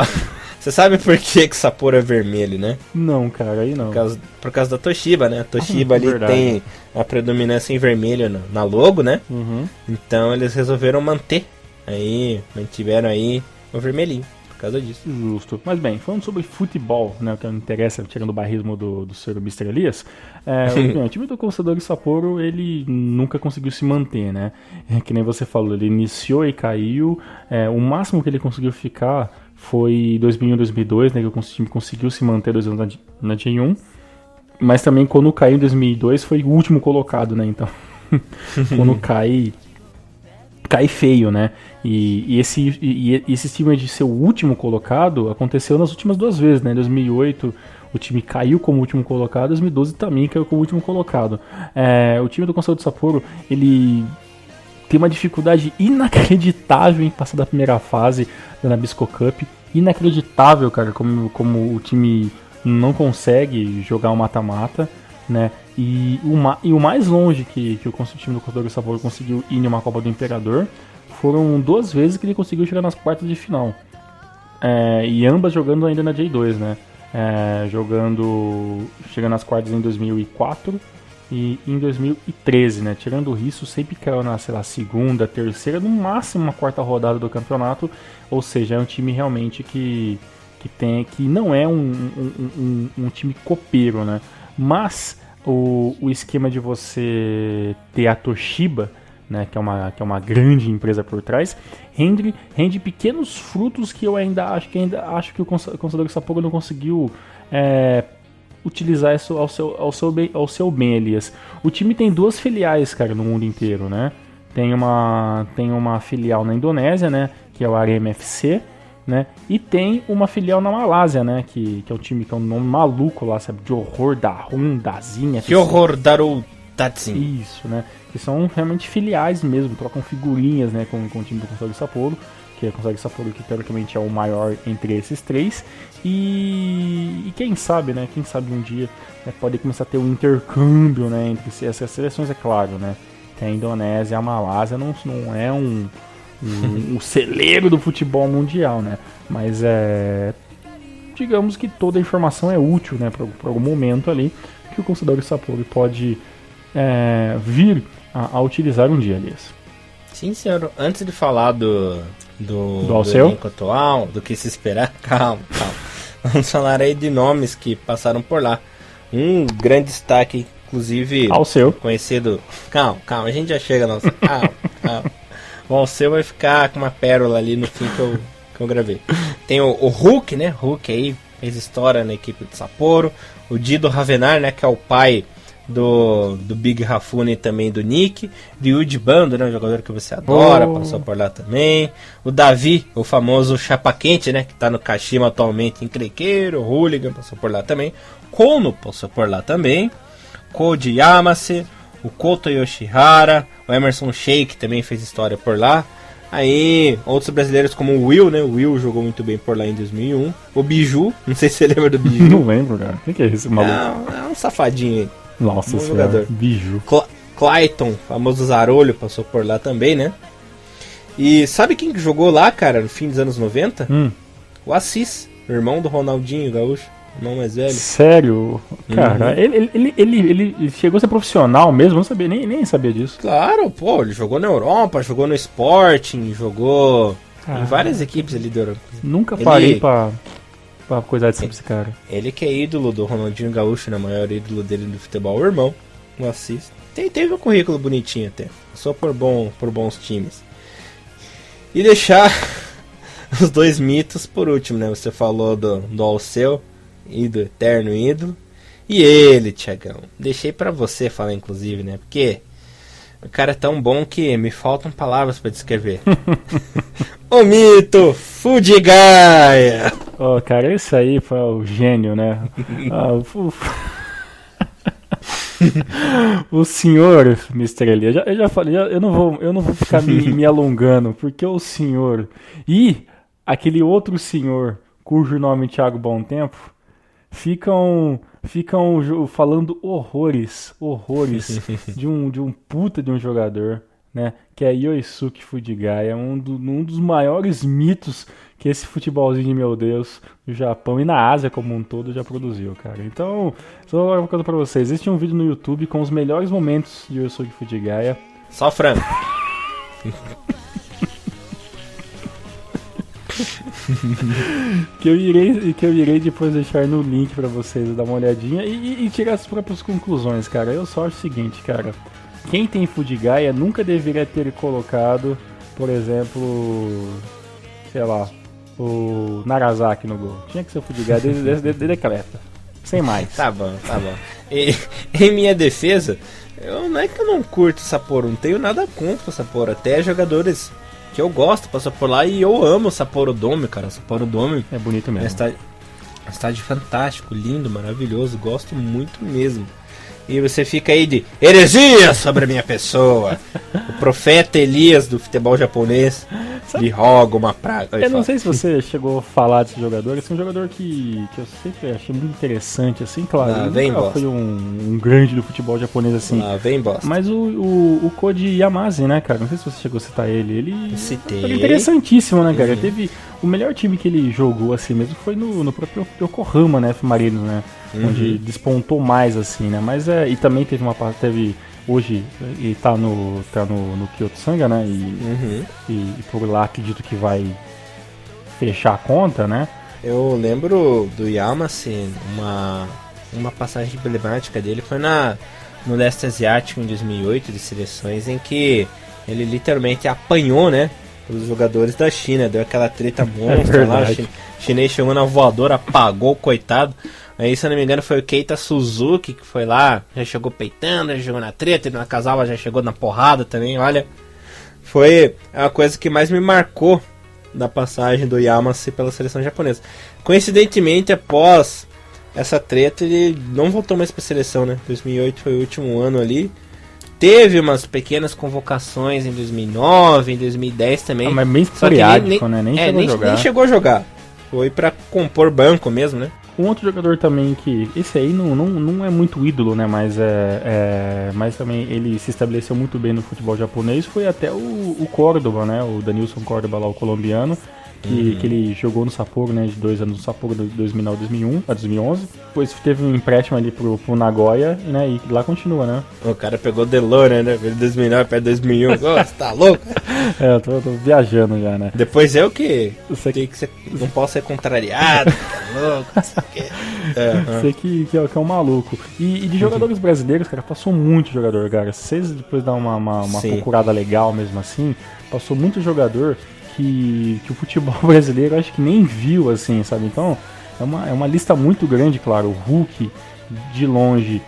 Você sabe por que Sapporo é vermelho, né? Não, cara, aí não. Por causa da Toshiba, né? A Toshiba ali verdade. tem a predominância em vermelho na logo, né? Então eles resolveram manter. Aí, mantiveram aí o vermelhinho, por causa disso. Justo. Mas bem, falando sobre futebol, né, o que me interessa, tirando o barrismo do senhor Mr. Elias, o time do Consadole Sapporo, ele nunca conseguiu se manter, né? Que nem você falou, ele iniciou e caiu. O máximo que ele conseguiu ficar foi 2001, 2002, né, que o time conseguiu se manter 2 anos na J1, mas também quando caiu em 2002 foi o último colocado, né, então quando cai feio, né, e esse estima de ser o último colocado aconteceu nas últimas 2 vezes, né, em 2008 o time caiu como último colocado, em 2012 também caiu como último colocado. O time do Consadole Sapporo, ele tem uma dificuldade inacreditável em passar da primeira fase da Nabisco Cup. Inacreditável, cara, como o time não consegue jogar um mata-mata, né? E o mais longe que o time do Consadole Sapporo conseguiu ir em uma Copa do Imperador foram 2 vezes que ele conseguiu chegar nas quartas de final. E ambas jogando ainda na J2, né? Chegando nas quartas em 2004 e em 2013, né? Tirando o Risso, sempre caiu na, sei lá, segunda, terceira, no máximo uma 4ª rodada do campeonato. Ou seja, é um time realmente que não é um time copeiro, né? Mas o esquema de você ter a Toshiba, né, que é uma grande empresa por trás, rende pequenos frutos que eu ainda acho que o Consadole Sapporo não conseguiu utilizar isso ao seu bem, Elias. O time tem 2 filiais, cara, no mundo inteiro, né? Tem uma filial na Indonésia, né, que é o Arema FC, né? E tem uma filial na Malásia, né, que é um time que é um nome maluco lá, sabe? Johor Darul Ta'zim FC. Johor Darul Ta'zim. Isso, né? Que são realmente filiais mesmo, trocam figurinhas, né, com o time do Consadole Sapporo, que é o Consadole Sapporo, que teoricamente é o maior entre esses 3. E quem sabe, né? Quem sabe um dia, né, pode começar a ter um intercâmbio, né, entre essas seleções, é claro, né? Tem a Indonésia e a Malásia, não é um celeiro do futebol mundial, né? Mas digamos que toda a informação é útil, né, para algum momento ali que o Consadole Sapporo pode vir a utilizar um dia, aliás. Sim, senhor. Antes de falar do elenco atual, do que se esperar, calma. Vamos falar aí de nomes que passaram por lá. Um grande destaque, inclusive, Alceu, conhecido... Calma, a gente já chega, nossa. Calma. O Alceu vai ficar com uma pérola ali no fim que eu gravei. Tem o Hulk, né? Hulk aí fez história na equipe de Sapporo. O Dido Ravenar, né? Que é o pai do Big Rafune e também do Nick. Ryuji Bando, né? Um jogador que você adora, passou por lá também. O Davi, o famoso Chapa Quente, né? Que tá no Kashima atualmente, encrenqueiro. O Hooligan passou por lá também. Kono passou por lá também. Koji Yamase, o Koto Yoshihara, o Emerson Sheik também fez história por lá. Aí, outros brasileiros como o Will, né? O Will jogou muito bem por lá em 2001. O Biju, não sei se você lembra do Biju. Não lembro, cara. Quem que é esse maluco? É um safadinho aí. Nossa senhora, jogador. Biju. Clayton, famoso Zarolho, passou por lá também, né? E sabe quem jogou lá, cara, no fim dos anos 90? O Assis, irmão do Ronaldinho Gaúcho, irmão mais velho. Sério? Cara, ele chegou a ser profissional mesmo? Não sabia, nem sabia disso. Claro, pô, ele jogou na Europa, jogou no Sporting, jogou em várias equipes ali da Europa. Nunca parei pra coisar sobre esse cara. Ele que é ídolo do Ronaldinho Gaúcho, né? O maior ídolo dele no futebol, o irmão, o Assis. Teve um currículo bonitinho até, só por bons times. E deixar os dois mitos por último, né? Você falou do Alceu e do eterno ídolo. E ele, Thiagão. Deixei pra você falar, inclusive, né? Porque o cara é tão bom que me faltam palavras pra descrever. O mito Fudigaia. Oh, cara, esse aí foi o gênio, né? O senhor, Mr. Eli, eu já falei, eu não vou ficar me alongando, porque o senhor e aquele outro senhor, cujo nome é Thiago Bom Tempo, ficam falando horrores de um puta de um jogador, né? Que é Yosuke Fudigaia, um dos maiores mitos que esse futebolzinho de meu Deus do Japão e na Ásia como um todo já produziu, cara. Então, só uma coisa pra vocês. Existe um vídeo no YouTube com os melhores momentos de Yosuke Fudigaia. Só frango. que eu irei depois deixar no link pra vocês dar uma olhadinha e tirar as próprias conclusões, cara. Eu só acho o seguinte, cara. Quem tem Fudigaia nunca deveria ter colocado, por exemplo, sei lá, o Nagasaki no gol. Tinha que ser o Fudigaia de decreta. Sem mais. Tá bom. E, em minha defesa, não é que eu não curto o Sapporo, não tenho nada contra o Sapporo. Até jogadores que eu gosto passam por lá e eu amo o Sapporo Dome, cara. O Sapporo Dome é bonito mesmo. É um estádio fantástico, lindo, maravilhoso. Gosto muito mesmo. E você fica aí de heresia sobre a minha pessoa. O profeta Elias do futebol japonês lhe roga uma praga. Eu não sei se você chegou a falar desse jogador. Esse é um jogador que eu sempre achei muito interessante, assim, claro. Ele nunca foi um grande do futebol japonês, assim. Vem bosta. Mas o Koji Yamase, né, cara? Não sei se você chegou a citar ele. Ele Citei. É interessantíssimo, né, cara? Ele teve... O melhor time que ele jogou, assim mesmo, foi no próprio Yokohama, né, F-Marinos, né? Onde despontou mais, assim, né? Mas e também teve hoje ele tá no Kyoto Sanga, né? E por lá acredito que vai fechar a conta, né? Eu lembro do Yamase, uma passagem emblemática dele foi no Leste Asiático em 2008 de seleções, em que ele literalmente apanhou, né? Os jogadores da China, deu aquela treta monstra lá, o chinês chegou na voadora, apagou, coitado. Aí, se eu não me engano, foi o Keita Suzuki que foi lá, já chegou peitando, já chegou na treta, e na Nakazawa já chegou na porrada também, olha. Foi a coisa que mais me marcou da passagem do Yamase pela seleção japonesa. Coincidentemente, após essa treta, ele não voltou mais pra seleção, né? 2008 foi o último ano ali. Teve umas pequenas convocações em 2009, em 2010 também. Mas bem esporádico, né? Nem chegou a jogar. Foi pra compor banco mesmo, né? Um outro jogador também que... Esse aí não é muito ídolo, né? Mas também ele se estabeleceu muito bem no futebol japonês. Foi até o Córdoba, né? O Danilson Córdoba lá, o colombiano. Que ele jogou no Sapporo, né? De 2 anos no Sapporo, 2009, 2011. Depois teve um empréstimo ali pro Nagoya, né? E lá continua, né? O cara pegou DeLorean, né? Veio 2009 para 2001. Você tá louco? Eu tô viajando já, né? Depois eu que não posso ser contrariado, tá louco, não sei o quê. Você que é um maluco. E de jogadores brasileiros, cara, passou muito jogador, cara. Se vocês depois dar uma procurada legal mesmo assim, passou muito jogador que o futebol brasileiro acho que nem viu, assim, sabe? Então, é uma lista muito grande, claro. O Hulk, de longe,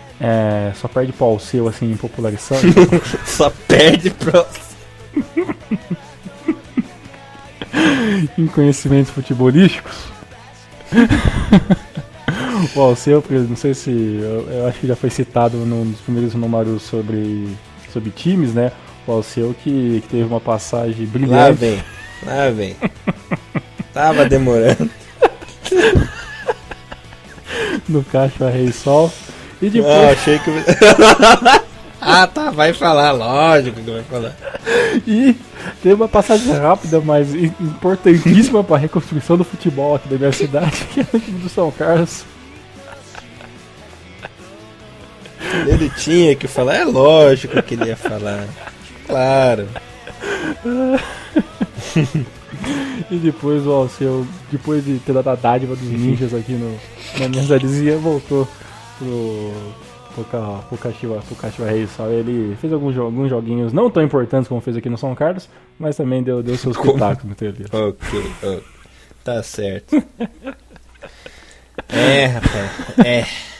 só perde pro Alceu, assim, em popularização. Só perde pro... em conhecimentos futebolísticos. O Alceu, não sei se... Eu acho que já foi citado nos primeiros números sobre times, né? O Alceu que teve uma passagem brilhante. Lá vem. Tava demorando. No Caixa Rei Sol. E depois... achei que... tá, vai falar, lógico que vai falar. E teve uma passagem rápida, mas importantíssima para a reconstrução do futebol aqui da minha cidade, que é o time do São Carlos. Ele tinha que falar, é lógico que ele ia falar. Claro. E depois o Alceu, depois de ter dado a dádiva dos ninjas aqui na minha cidadezinha, voltou pro Caixa Rei Sol. Ele fez alguns joguinhos não tão importantes como fez aqui no São Carlos, mas também deu seus pitacos no TV. Ok. Tá certo. Rapaz.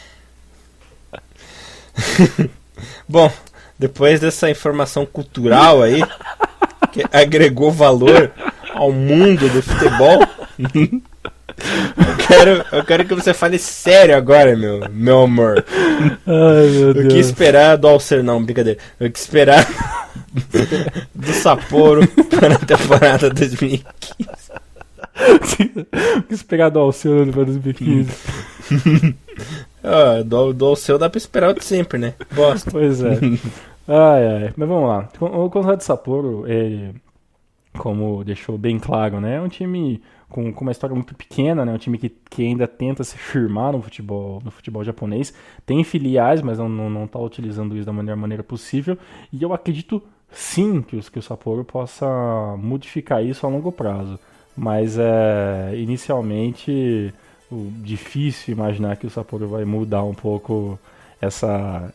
Bom, depois dessa informação cultural aí, que agregou valor ao mundo do futebol, eu quero que você fale sério agora, meu amor. Ai, meu Deus. O que esperar do Alcer? Não, brincadeira. O que esperar do Sapporo para a temporada 2015? O que esperar do Alceu para 2015? Do Alceu dá pra esperar o de sempre, né? Bosta. Pois é. Ai. Mas vamos lá. O Conrado Sapporo, ele, como deixou bem claro, né? É um time com uma história muito pequena, né? Um time que ainda tenta se firmar no futebol japonês. Tem filiais, mas não tá utilizando isso da melhor maneira possível. E eu acredito sim que o Sapporo possa modificar isso a longo prazo. Mas inicialmente difícil imaginar que o Sapporo vai mudar um pouco essa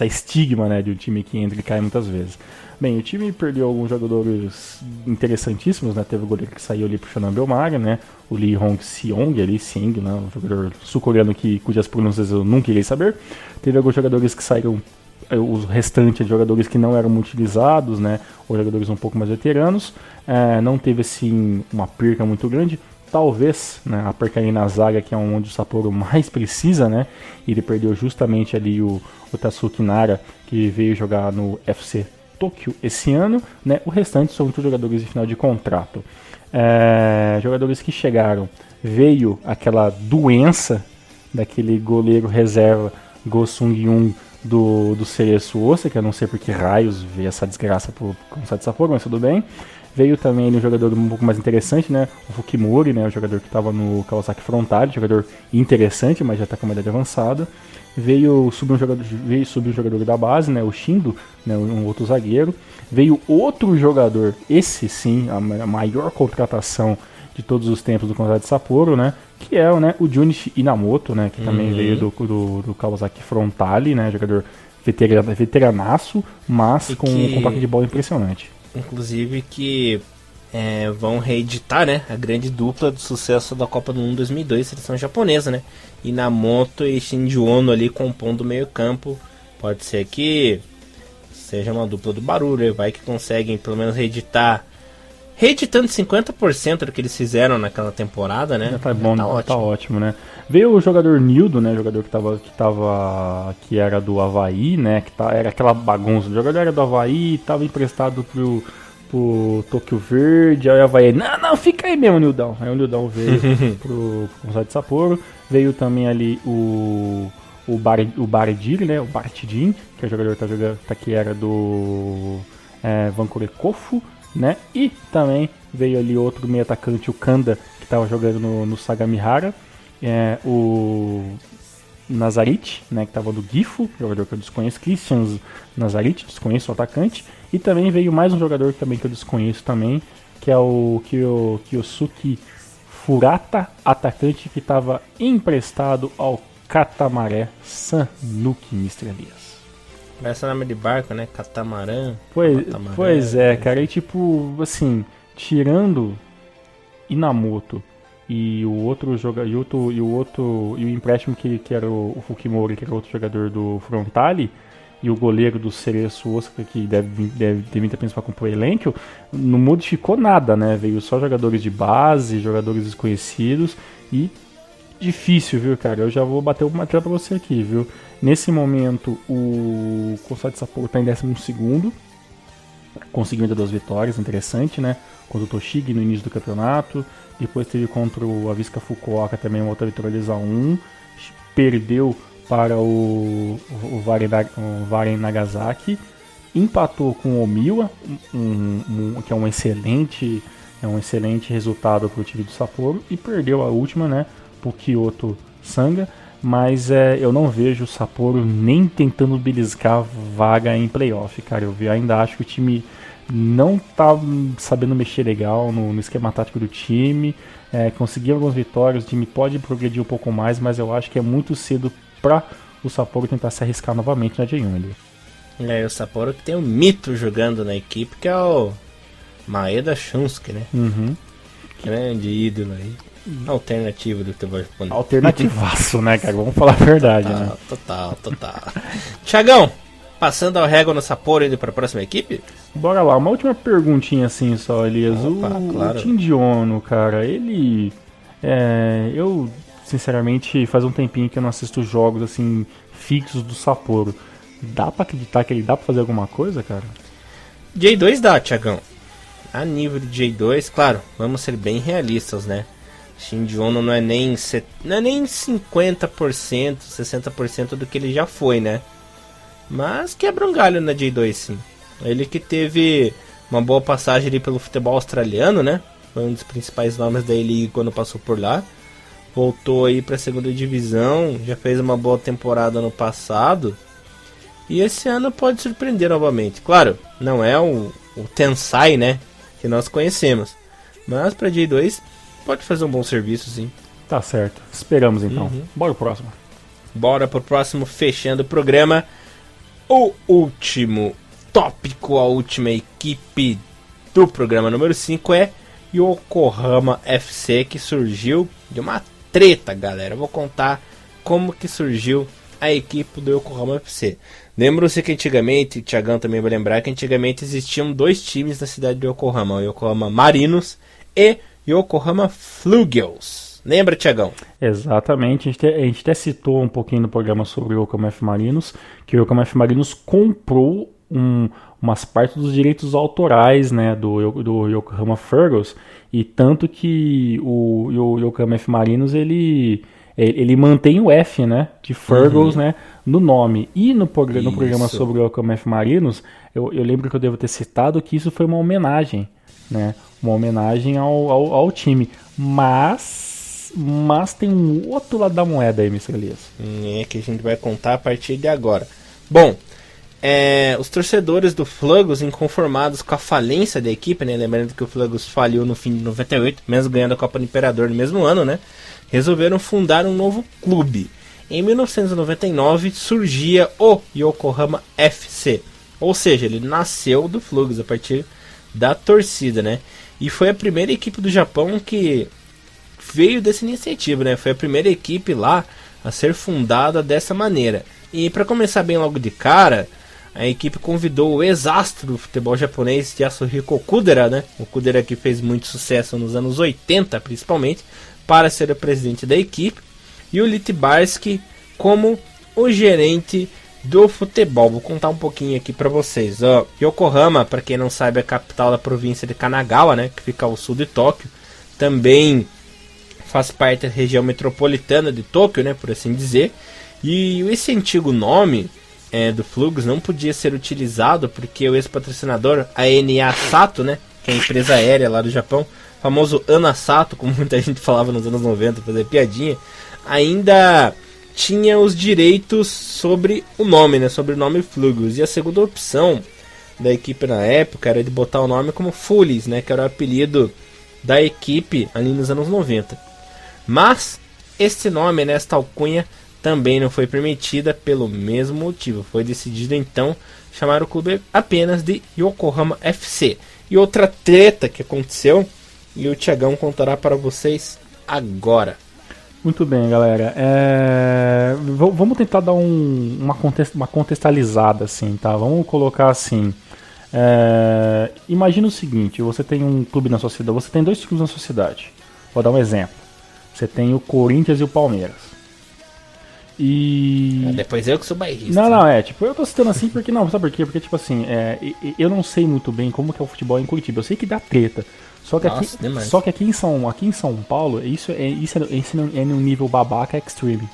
estigma, né, de um time que entra e cai muitas vezes. Bem, o time perdeu alguns jogadores interessantíssimos, né? Teve o goleiro que saiu ali pro Shonan Bellmare, né? O Lee Hong-Seong, né? Um jogador sul-coreano cujas pronúncias eu nunca irei saber. Teve alguns jogadores que saíram, os restantes de jogadores que não eram muito utilizados, né? Ou jogadores um pouco mais veteranos. Não teve, assim, uma perca muito grande. Talvez, né, a perca ali na zaga, que é onde o Sapporo mais precisa, né? Ele perdeu justamente ali o Tatsuki Nara, que veio jogar no FC Tóquio esse ano, né? O restante são todos jogadores de final de contrato. Jogadores que chegaram, veio aquela doença daquele goleiro reserva Go Sung-yoon do Cereço Ossa, que eu não sei por que raios veio essa desgraça pro Conrado Sapporo, mas tudo bem. Veio também um jogador um pouco mais interessante, né? O Fukimori, né? O jogador que estava no Kawasaki Frontale, jogador interessante, mas já está com uma idade avançada. Veio subir um jogador da base, né? O Shindo, né? Um outro zagueiro. Veio outro jogador, esse sim, a maior contratação de todos os tempos do Conrado Sapporo, né? Que é o Junichi Inamoto, né? Que também veio do Kawasaki Frontale, né? Jogador veteranaço, mas com um toque de bola impressionante. Inclusive que vão reeditar, né, a grande dupla do sucesso da Copa do Mundo 2002, seleção japonesa, né? Inamoto e Shinji Ono ali compondo o meio campo. Pode ser que seja uma dupla do barulho, vai que conseguem pelo menos reeditando 50% do que eles fizeram naquela temporada, né? Tá bom, tá ótimo, né? Veio o jogador Nildo, né? Jogador que era do Avaí, né? Era aquela bagunça. O jogador era do Avaí, estava emprestado pro Tóquio Verde. Aí o Avaí, não, fica aí mesmo, Nildão. Aí o Nildão veio pro Conrado Sapporo. Veio também ali o Bardiri, né? O Bartidin, que é o jogador que era do Vancouver Kofu, né? E também veio ali outro meio atacante, o Kanda, que estava jogando no Sagamihara. O Nazarichi, né, que estava do Gifu, jogador que eu desconheço, Christian Nazarichi, desconheço o atacante. E também veio mais um jogador que eu desconheço também, que é o Kiyosuke Furata, atacante que estava emprestado ao Catamaré Sanuki, Mr. Elias. Parece nome de barco, né? Catamarã. Pois é, cara. E tipo, assim, tirando Inamoto e o outro jogador e o empréstimo que era o Fukimori, que era outro jogador do Frontale, e o goleiro do Cereço Osaka, que deve ter apenas para compor o elenco, não modificou nada, né? Veio só jogadores de base, jogadores desconhecidos e difícil, viu, cara? Eu já vou bater uma tela pra você aqui, viu? Nesse momento, o Conrado Sapporo tá em 12º, conseguiu ainda 2 vitórias, interessante, né? Contra o Toshigi no início do campeonato, depois teve contra o Avisca Fukuoka também uma outra vitória de 2-1, perdeu para o Varen Nagasaki, empatou com o Omiwa, que é um excelente resultado para o time do Sapporo, e perdeu a última, né, para o Kyoto Sanga, mas eu não vejo o Sapporo nem tentando beliscar vaga em playoff, cara. Eu ainda acho que o time não tá sabendo mexer legal no esquema tático do time, conseguiu algumas vitórias, o time pode progredir um pouco mais, mas eu acho que é muito cedo para o Sapporo tentar se arriscar novamente na J1 ali. O Sapporo que tem um mito jogando na equipe, que é o Maeda Shunsuke, né? Uhum. Grande ídolo aí. Alternativo do futebol japonês. Alternativaço, né, cara? Vamos falar a verdade, né? Total. Thiagão, passando ao régua no Sapporo, indo para a próxima equipe? Bora lá, uma última perguntinha assim só, Elias. Claro. O Shinji Ono, cara, ele... eu, sinceramente, faz um tempinho que eu não assisto jogos assim fixos do Sapporo. Dá pra acreditar que ele dá pra fazer alguma coisa, cara? J2 dá, Thiagão. A nível de J2, claro, vamos ser bem realistas, né? Shinji Ono não é nem 50%, 60% do que ele já foi, né? Mas quebra um galho na J2, sim. Ele que teve uma boa passagem ali pelo futebol australiano, né? Foi um dos principais nomes da E-League quando passou por lá. Voltou aí pra segunda divisão, já fez uma boa temporada no passado. E esse ano pode surpreender novamente. Claro, não é o Tensai, né, que nós conhecemos. Mas pra J2 pode fazer um bom serviço, sim. Tá certo. Esperamos então. Bora pro próximo. Bora pro próximo, fechando o programa. O último tópico, a última equipe do programa número 5 é Yokohama FC, que surgiu de uma treta, galera. Eu vou contar como que surgiu a equipe do Yokohama FC. Lembram-se que antigamente, Thiagão também vai lembrar, que antigamente existiam 2 times na cidade de Yokohama, o Yokohama Marinos e Yokohama Flugels. Lembra, Thiagão? Exatamente, a gente até citou um pouquinho no programa sobre o Yokohama F Marinos, que o Yokohama F Marinos comprou umas partes dos direitos autorais, né, do Yokohama Flugels, e tanto que o Yokohama F Marinos ele mantém o F, né, de Flugels, né, no nome. E no programa sobre o Yokohama F Marinos, eu lembro que eu devo ter citado que isso foi uma homenagem, né, uma homenagem ao time. Mas tem um outro lado da moeda aí, Mr. Elias. Que a gente vai contar a partir de agora. Bom, os torcedores do Flugels, inconformados com a falência da equipe, né, lembrando que o Flugels falhou no fim de 98, mesmo ganhando a Copa do Imperador no mesmo ano, né, resolveram fundar um novo clube. Em 1999 surgia o Yokohama FC, ou seja, ele nasceu do Flugels a partir da torcida, né? E foi a primeira equipe do Japão que veio dessa iniciativa, né? Foi a primeira equipe lá a ser fundada dessa maneira. E para começar bem logo de cara, a equipe convidou o ex-astro do futebol japonês, Yasuhiko Kudera, né? O Kudera que fez muito sucesso nos anos 80, principalmente, para ser o presidente da equipe, e o Litibarski como o gerente do futebol. Vou contar um pouquinho aqui para vocês. Yokohama, para quem não sabe, é a capital da província de Kanagawa, né, que fica ao sul de Tóquio. Também faz parte da região metropolitana de Tóquio, né, por assim dizer. E esse antigo nome do Flugels não podia ser utilizado porque o ex-patrocinador, a NA Sato, né, que é a empresa aérea lá do Japão, famoso Anasato, como muita gente falava nos anos 90, fazer piadinha, ainda tinha os direitos sobre o nome, né, sobre o nome Flugels. E a segunda opção da equipe na época era de botar o nome como Fullies, né, que era o apelido da equipe ali nos anos 90. Mas este nome, né, esta alcunha, também não foi permitida pelo mesmo motivo. Foi decidido então chamar o clube apenas de Yokohama FC. E outra treta que aconteceu, e o Thiagão contará para vocês agora. Muito bem, galera. Vamos tentar dar uma contextualizada, assim, tá? Vamos colocar assim. Imagina o seguinte: você tem um clube na sua cidade, você tem 2 clubes na sua cidade. Vou dar um exemplo. Você tem o Corinthians e o Palmeiras. E... depois eu que sou bairrista. Não, tipo, eu tô citando assim porque, não, sabe por quê? Porque, tipo assim, eu não sei muito bem como que é o futebol em Curitiba. Eu sei que dá treta. Só que, aqui em São Paulo, isso é num nível babaca extreme.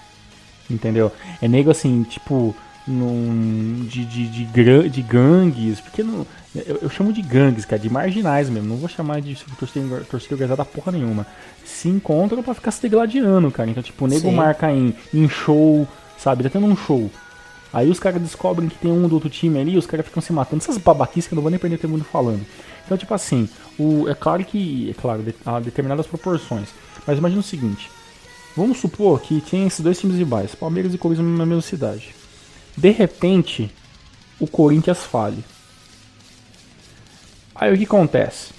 Entendeu? É nego assim, tipo, de gangues. Porque eu chamo de gangues, cara, de marginais mesmo. Não vou chamar de torcida organizada porra nenhuma. Se encontram pra ficar se degladiando, cara. Então, tipo, o nego marca em show, sabe? Tá tendo um show. Aí os caras descobrem que tem um do outro time ali, os caras ficam se matando. Essas babaquices que eu não vou nem perder tempo mundo falando. Então, tipo assim, é claro, há determinadas proporções. Mas imagina o seguinte. Vamos supor que tinha esses dois times rivais, Palmeiras e Corinthians na mesma cidade. De repente, o Corinthians fale. Aí o que acontece?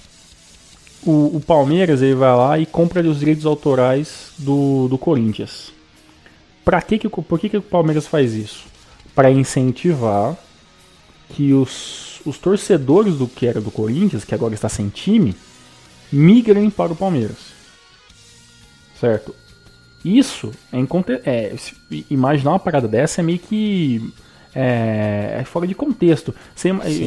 O Palmeiras ele vai lá e compra os direitos autorais do Corinthians. Por que o Palmeiras faz isso? Para incentivar que os torcedores do que era do Corinthians, que agora está sem time, migrem para o Palmeiras. Certo? Isso imaginar uma parada dessa é meio que fora de contexto.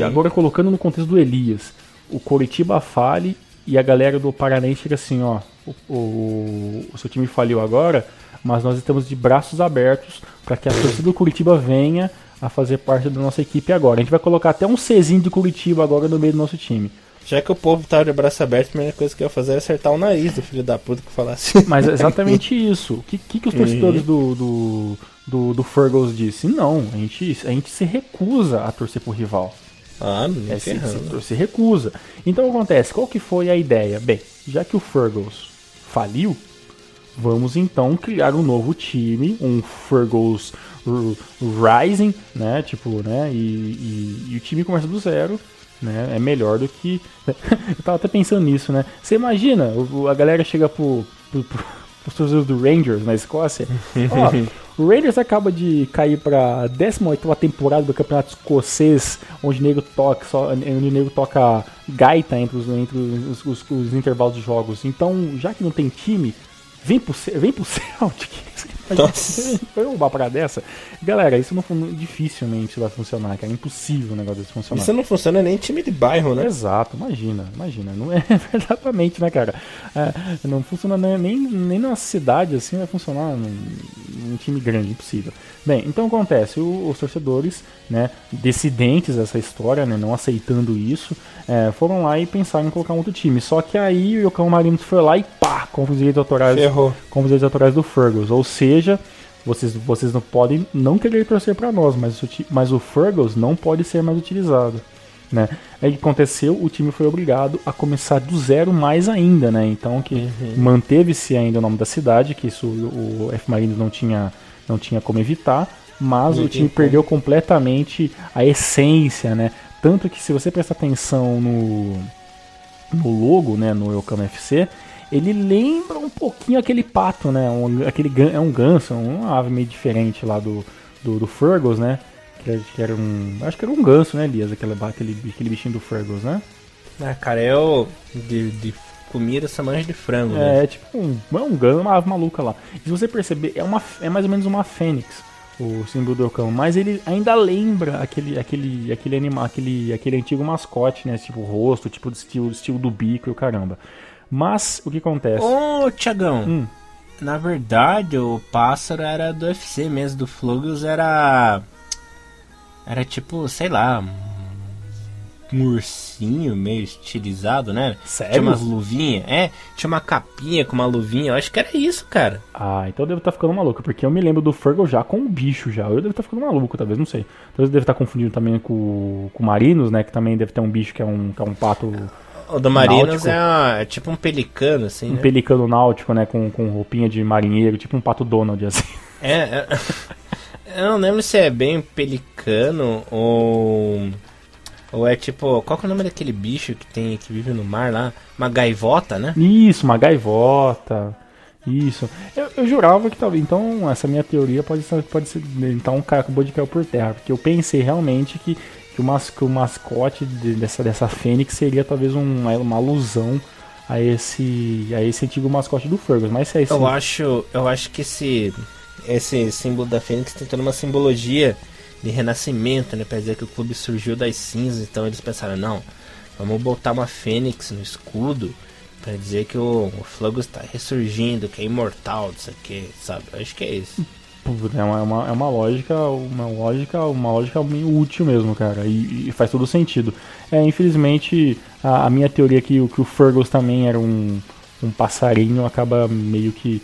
Agora colocando no contexto do Elias, o Coritiba fale e a galera do Paranense chega assim, ó, o seu time faliu agora, mas nós estamos de braços abertos para que a torcida do Curitiba venha a fazer parte da nossa equipe agora. A gente vai colocar até um Czinho de Curitiba agora no meio do nosso time. Já que o povo tá de braço aberto, a primeira coisa que eu ia fazer é acertar o nariz do filho da puta que falasse. Mas é exatamente isso. O que os torcedores do Fergus disse? Não, a gente se recusa a torcer pro rival. Nem ferrando. Se recusa. Então o que acontece? Qual que foi a ideia? Bem, já que o Fergus faliu, vamos então criar um novo time, um Fergus Rising, né? Tipo, né? E o time começa do zero. Né? É melhor do que... Eu tava até pensando nisso, né? Você imagina, a galera chega pros torcedores do Rangers na Escócia. O Rangers acaba de cair pra 18ª temporada do Campeonato Escocês, onde o nego toca gaita entre os intervalos de jogos. Então, já que não tem time, vem pro Celtic. Foi uma parada dessa. Galera, isso dificilmente vai funcionar, cara. É impossível o negócio desse funcionar. Isso não funciona nem em time de bairro, né? Exato, imagina. Não é exatamente, né, cara? Não funciona nem na cidade assim, vai funcionar num time grande, impossível. Bem, então acontece, os torcedores, né, dissidentes dessa história, né, não aceitando isso, foram lá e pensaram em colocar um outro time. Só que aí o Yokão Marinos foi lá e pá, com os direitos autorais do Fergus. Ou seja, vocês não podem não querer torcer para nós, mas o Fergus não pode ser mais utilizado. Né? Aí o que aconteceu? O time foi obrigado a começar do zero mais ainda, né? Então que manteve-se ainda o nome da cidade, que isso o F Marinos não tinha como evitar, mas o time perdeu completamente a essência, né? Tanto que se você prestar atenção no logo, né, no Yokohama FC, ele lembra um pouquinho aquele pato, né? É um ganso, uma ave meio diferente lá do Fergus, né? Que era acho que era um ganso, né, Elias? Aquele bichinho do Fergus, né? Cara, de comida essa manja de frango, né? Tipo um ganso, uma ave maluca lá. E se você perceber, é mais ou menos uma fênix, o símbolo do Yokohama, mas ele ainda lembra aquele animal, aquele antigo mascote, né? Tipo o rosto, tipo estilo do bico e o caramba. Mas o que acontece? Ô, Thiagão, na verdade o pássaro era do UFC mesmo, do Flugels era tipo, sei lá, um ursinho meio estilizado, né? Sério? Tinha umas luvinhas, tinha uma capinha com uma luvinha, eu acho que era isso, cara. Então eu devo estar ficando maluco, porque eu me lembro do Fergal já com o bicho já, eu devo estar ficando maluco, talvez, não sei. Talvez eu devo estar confundindo também com o Marinos, né, que também deve ter um bicho que é um pato. O do Marinos é tipo um pelicano, assim, um pelicano náutico, né, com roupinha de marinheiro, tipo um pato Donald, assim. Eu não lembro se é bem pelicano ou é tipo... Qual que é o nome daquele bicho que vive no mar lá? Uma gaivota, né? Isso, uma gaivota. Isso. Eu jurava que talvez... Então, essa minha teoria pode ser... Então, um cara acabou de cair por terra. Porque eu pensei realmente que o mascote dessa fênix seria talvez uma alusão a esse antigo mascote do Fergus. Mas se é esse... Eu acho que esse esse símbolo da Fênix tem toda uma simbologia de renascimento, né? Pra dizer que o clube surgiu das cinzas. Então eles pensaram, não, vamos botar uma Fênix no escudo pra dizer que o Flugos tá ressurgindo, que é imortal, isso aqui, sabe? Acho que é isso. É uma lógica meio útil mesmo, cara, e faz todo sentido. Infelizmente, a minha teoria é que o Fergus também era um passarinho, acaba meio que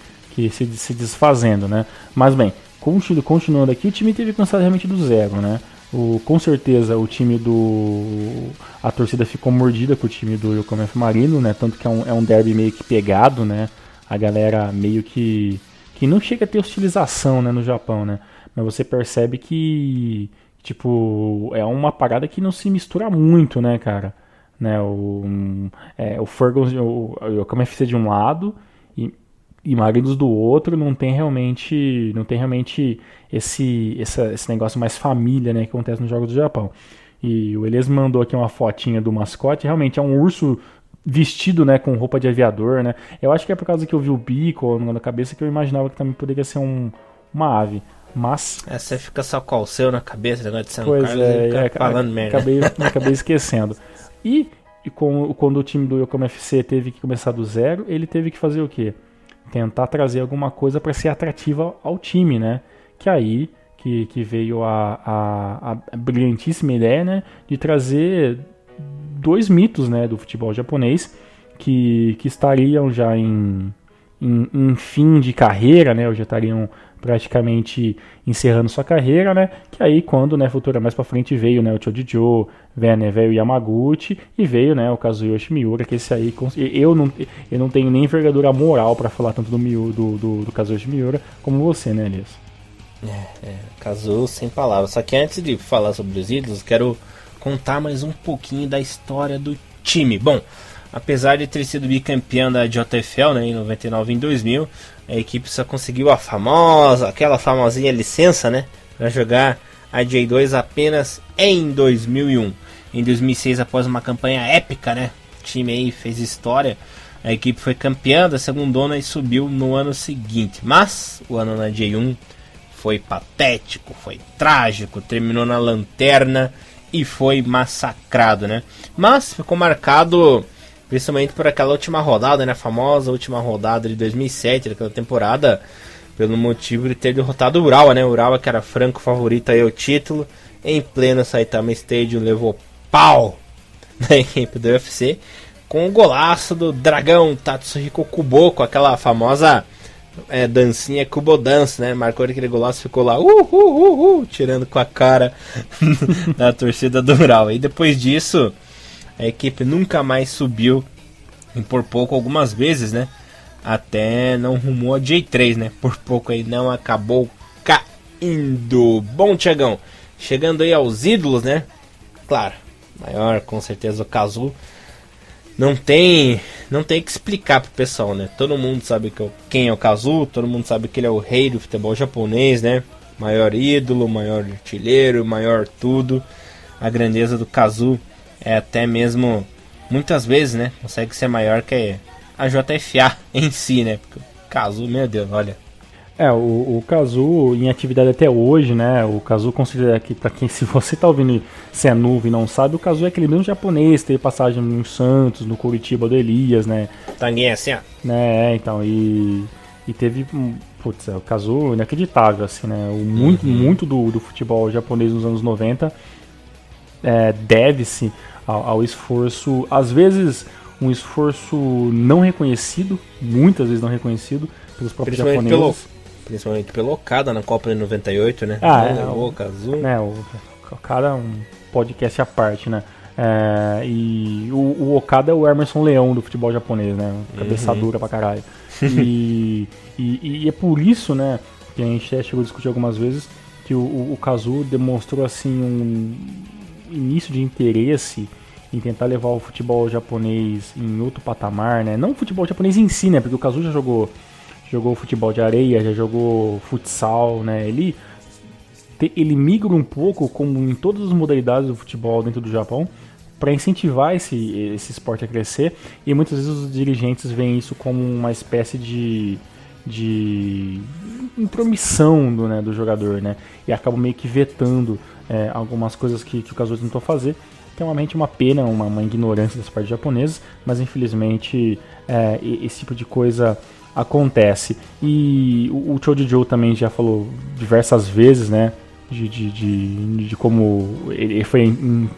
se desfazendo, né? Mas bem, continuando aqui, o time teve que começar realmente do zero, né? Com certeza o time a torcida ficou mordida com o time do Yokohama F. Marino, né? Tanto que é um derby meio que pegado, né? A galera meio que não chega a ter hostilização, né, no Japão, né? Mas você percebe que, tipo, é uma parada que não se mistura muito, né, cara? Né, o Fergus, o Yokohama FC de um lado e Marinos do outro, não tem realmente esse negócio mais família, né, que acontece nos jogos do Japão. E o Elias mandou aqui uma fotinha do mascote, realmente é um urso vestido, né, com roupa de aviador, né? Eu acho que é por causa que eu vi o bico na cabeça que eu imaginava que também poderia ser uma ave. Mas... Você fica só com o seu na cabeça, negócio de São Carlos, falando merda. Acabei esquecendo. E quando o time do Yokohama FC teve que começar do zero, ele teve que fazer o quê? Tentar trazer alguma coisa para ser atrativa ao time, né? Que aí que veio a brilhantíssima ideia, né, de trazer dois mitos, né, do futebol japonês que estariam já em fim de carreira, né, ou já estariam praticamente encerrando sua carreira, né, que aí quando, né, futura mais para frente veio, né, o Chojijo, veio o Yamaguchi e veio, né, o Kazuyoshi Miura, que esse aí eu não tenho nem envergadura moral para falar tanto do Kazuyoshi Miura como você, né, Elias? Kazu sem palavras. Só que antes de falar sobre os ídolos, quero contar mais um pouquinho da história do time. Bom, apesar de ter sido bicampeão da JFL, né, em 99 e em 2000, a equipe só conseguiu aquela famosinha licença, né, para jogar a J2 apenas em 2001. Em 2006, após uma campanha épica, né, o time aí fez história, a equipe foi campeã da segundona e subiu no ano seguinte. Mas o ano na J1 foi patético, foi trágico, terminou na lanterna e foi massacrado, né? Mas ficou marcado principalmente por aquela última rodada, né? A famosa última rodada de 2007, daquela temporada, pelo motivo de ter derrotado o Urawa, né? O Urawa, que era franco favorito aí ao título, em pleno Saitama Stadium, levou pau da equipe do UFC com o golaço do dragão Tatsuhiko Kubo, com aquela famosa dancinha Kubo Dance, né? Marcou aquele golaço, ficou lá tirando com a cara da torcida do Urawa. E depois disso, a equipe nunca mais subiu, e por pouco algumas vezes, né? Até não rumou a J3, né? Por pouco aí não acabou caindo. Bom, Thiagão, chegando aí aos ídolos, né? Claro, maior com certeza o Kazu. Não tem que explicar pro pessoal, né? Todo mundo sabe quem é o Kazu, todo mundo sabe que ele é o rei do futebol japonês, né? Maior ídolo, maior artilheiro, maior tudo. A grandeza do Kazu é até mesmo, muitas vezes, né? Consegue ser maior que a JFA em si, né? Porque o Kazu, meu Deus, olha. O Kazu em atividade até hoje, né? O Kazu considera que, pra quem, se você tá ouvindo, se é novo e não sabe, o Kazu é aquele mesmo japonês, teve passagem no Santos, no Curitiba do Elias, né? Tanguinha assim, ó. Né, então, e teve, putz, o Kazu inacreditável, assim, né? Muito do futebol japonês nos anos 90 deve-se ao esforço, às vezes um esforço não reconhecido, muitas vezes não reconhecido pelos próprios japoneses. Principalmente pelo Okada na Copa de 98, né? O Kazu. Né, o Okada é um podcast à parte, né? E o Okada é o Emerson Leão do futebol japonês, né? Cabeça dura pra caralho. E é por isso, né, que a gente chegou a discutir algumas vezes, que o Kazu demonstrou, assim, um início de interesse em tentar levar o futebol japonês em outro patamar, né? Não o futebol japonês em si, né? Porque o Kazu já jogou futebol de areia, já jogou futsal, né? Ele migra um pouco, como em todas as modalidades do futebol dentro do Japão, para incentivar esse esporte a crescer, e muitas vezes os dirigentes veem isso como uma espécie de de intromissão do jogador, né? E acabam meio que vetando algumas coisas que o Kazuya tentou fazer, que é realmente uma pena, uma ignorância das partes japonesas, mas infelizmente esse tipo de coisa acontece. E o Choji Joe também já falou diversas vezes, né? De como ele foi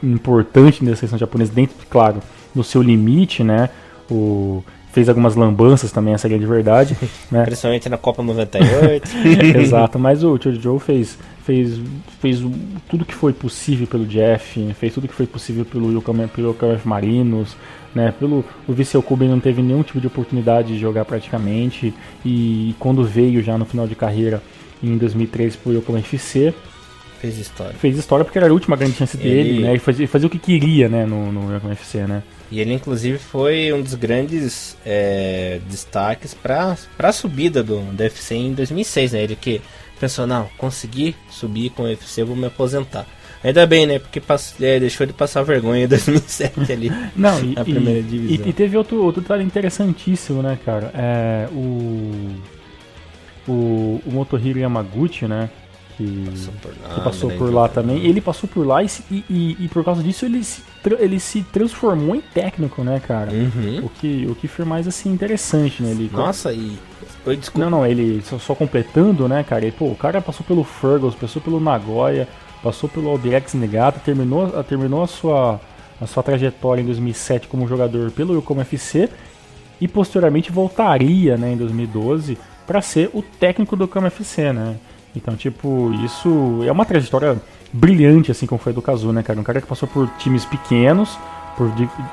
importante na seleção japonesa, dentro, claro, no seu limite, né? Fez algumas lambanças também, essa é a grande verdade, né? Principalmente na Copa 98. Exato, mas o Choji Joe fez tudo que foi possível pelo Jeff, fez tudo que foi possível pelo Yokohama Marinos, né? O Vissel Kobe não teve nenhum tipo de oportunidade de jogar praticamente, e quando veio já no final de carreira em 2013 pro Yokohama FC, fez história porque era a última grande chance dele, né? E fazia o que queria, né, no Yokohama FC, né? E ele inclusive foi um dos grandes destaques para a subida do UFC em 2006, né? Ele que pensou, não, consegui subir com o UFC, vou me aposentar. Ainda bem, né? Porque deixou de passar vergonha em 2007 ali, na primeira divisão. E teve outro detalhe interessantíssimo, né, cara? O Motohiro Yamaguchi, né? Que passou por lá também. Ele passou por lá e por causa disso ele se transformou em técnico, né, cara? Uhum. O que foi mais assim interessante, né? Nossa, desculpa. Não, ele só completando, né, cara? O cara passou pelo Fergus, passou pelo Nagoya, passou pelo Albirex Niigata, terminou a sua trajetória em 2007 como jogador pelo Yokohama FC e posteriormente voltaria, né, em 2012 para ser o técnico do Yokohama FC, né? Então, isso é uma trajetória brilhante, assim como foi do Kazu, né, cara? Um cara que passou por times pequenos, por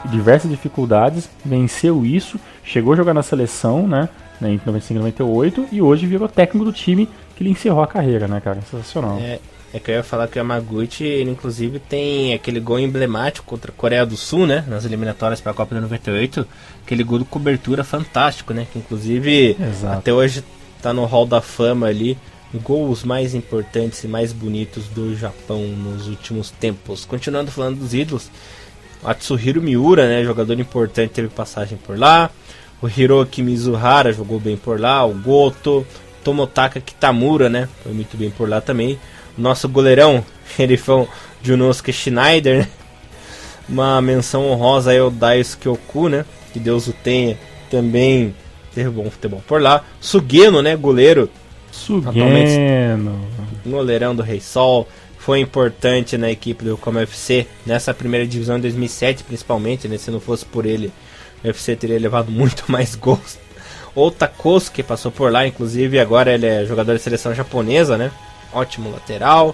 diversas dificuldades, venceu isso, chegou a jogar na seleção, né, em 95 e 98, e hoje virou técnico do time que ele encerrou a carreira, né, cara? Sensacional. É que eu ia falar que o Yamaguchi, ele inclusive tem aquele gol emblemático contra a Coreia do Sul, né, nas eliminatórias para a Copa de 98, aquele gol de cobertura fantástico, né, que inclusive até hoje tá no Hall da Fama ali, gols mais importantes e mais bonitos do Japão nos últimos tempos. Continuando falando dos ídolos, o Atsuhiro Miura, né, jogador importante, teve passagem por lá. O Hiroki Mizuhara jogou bem por lá. O Goto, Tomotaka Kitamura, né, foi muito bem por lá também. O nosso goleirão, ele foi o Junosuke Schneider, né? Uma menção honrosa aí ao Daisuke Oku, né, que Deus o tenha, também teve bom futebol por lá. Sugeno, né, goleiro, goleirão do Rei Sol, foi importante na equipe do Yokohama FC nessa primeira divisão em 2007 principalmente, né? Se não fosse por ele, o UFC teria levado muito mais gols. O Takosuke passou por lá, inclusive agora ele é jogador de seleção japonesa, né? Ótimo lateral.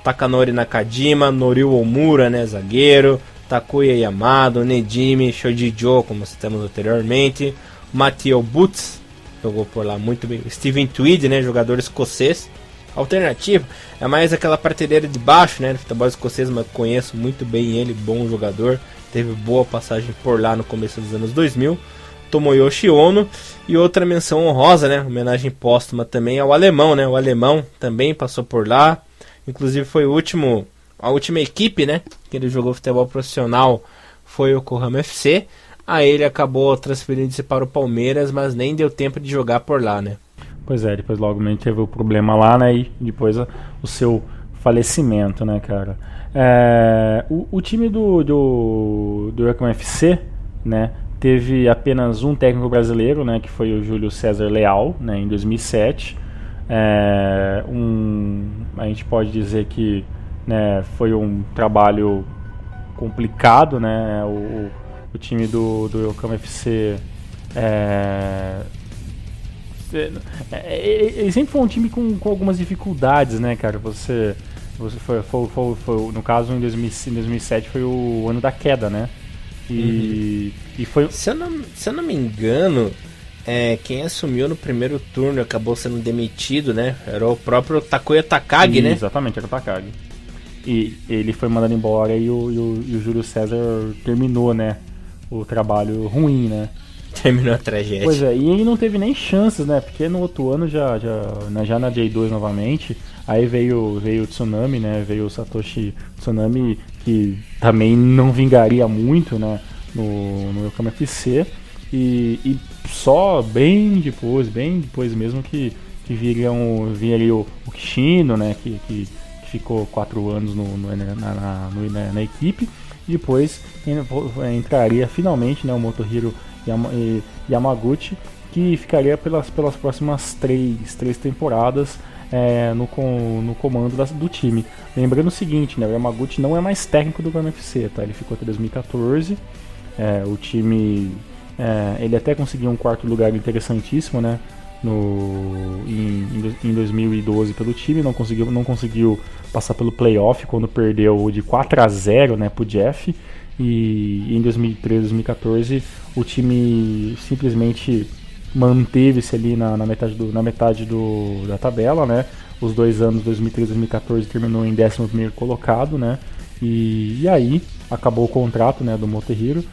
Takanori Nakajima, Norio Omura, né, zagueiro, Takuya Yamado, Nejimi, Shoji Joe, como citamos anteriormente, Mateo Butz jogou por lá muito bem. Steven Tweed, né, jogador escocês. Alternativo, é mais aquela prateleira de baixo, né, no futebol escocês, mas conheço muito bem ele, bom jogador. Teve boa passagem por lá no começo dos anos 2000. Tomoyoshi Ono. E outra menção honrosa, né, homenagem póstuma também ao alemão, né, o alemão também passou por lá. Inclusive foi a última equipe, né, que ele jogou futebol profissional foi o Yokohama FC. Aí ele acabou transferindo-se para o Palmeiras, mas nem deu tempo de jogar por lá, né? Pois é, depois logo teve o problema lá, né? E depois o seu falecimento, né, cara? O time do Yokohama FC, né, teve apenas um técnico brasileiro, né, que foi o Júlio César Leal, né, em 2007. A gente pode dizer que, né, foi um trabalho complicado, né? O time do Yokohama FC ele sempre foi um time com algumas dificuldades, né, cara? Você foi no caso em 2007 foi o ano da queda, né? E foi. Se eu não me engano, quem assumiu no primeiro turno e acabou sendo demitido, né? Era o próprio Takuya Takagi, né? Exatamente, era o Takagi. E ele foi mandado embora e o Júlio César terminou, né, o trabalho ruim, né? Terminou a tragédia. Pois é, e ele não teve nem chances, né? Porque no outro ano já na J2 novamente, aí veio o Tsunami, né? Veio o Satoshi Tsunami, que também não vingaria muito, né? No Yokohama FC. E só bem depois mesmo que viria o Kishino, né, que ficou 4 anos na equipe, e depois entraria finalmente, né, o Motohiro Yamaguchi, que ficaria pelas próximas três temporadas no comando do time. Lembrando o seguinte, né, o Yamaguchi não é mais técnico do Gama FC, tá? Ele ficou até 2014, o time, ele até conseguiu um 4º lugar interessantíssimo, né, em 2012 pelo time, não conseguiu passar pelo playoff quando perdeu de 4-0, né, pro Jeff, e em 2013, 2014 o time simplesmente manteve-se ali na metade da tabela, né? Os 2 anos, 2013 e 2014, terminou em 11º colocado, né? E aí acabou o contrato, né, do Motohiro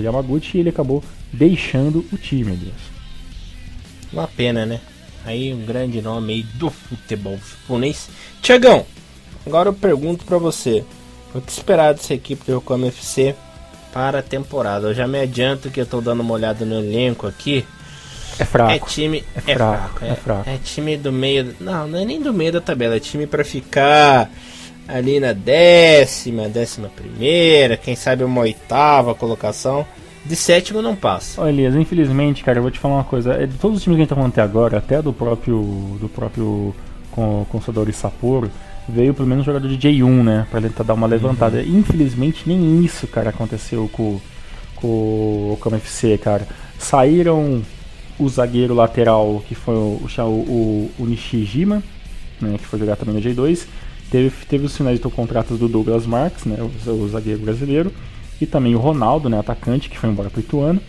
Yamaguchi, e ele acabou deixando o time, Elias. Uma pena, né? Aí um grande nome aí do futebol japonês. Tiagão, agora eu pergunto pra você, o que esperar dessa equipe do Yokohama FC para a temporada? Eu já me adianto que eu tô dando uma olhada no elenco aqui. É fraco. É fraco. É time do meio... Não é nem do meio da tabela. É time pra ficar ali na 11ª, quem sabe uma 8ª colocação. De 7º não passa. Olha, Elias, infelizmente, cara, eu vou te falar uma coisa. De todos os times que a gente tá falando até agora, até do próprio Consadole Sapporo, veio pelo menos um jogador de J1, né, pra tentar dar uma levantada. Infelizmente, nem isso, cara, aconteceu com o Kama FC, cara. Saíram o zagueiro lateral, que foi o Nishijima, né, que foi jogar também no J2. Teve os finais de contratos do Douglas Marques, né, o zagueiro brasileiro. E também o Ronaldo, né, atacante, que foi embora para o Ituano.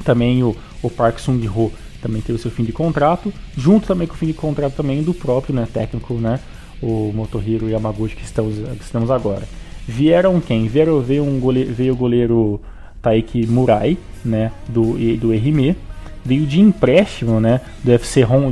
Também o Park Sung-ho também teve o seu fim de contrato, junto também com o fim de contrato também do próprio, né, técnico, né, o Motohiro Yamaguchi, que estamos agora. Vieram quem? Veio o goleiro Taiki Murai, né, do Ehime. Veio de empréstimo, né,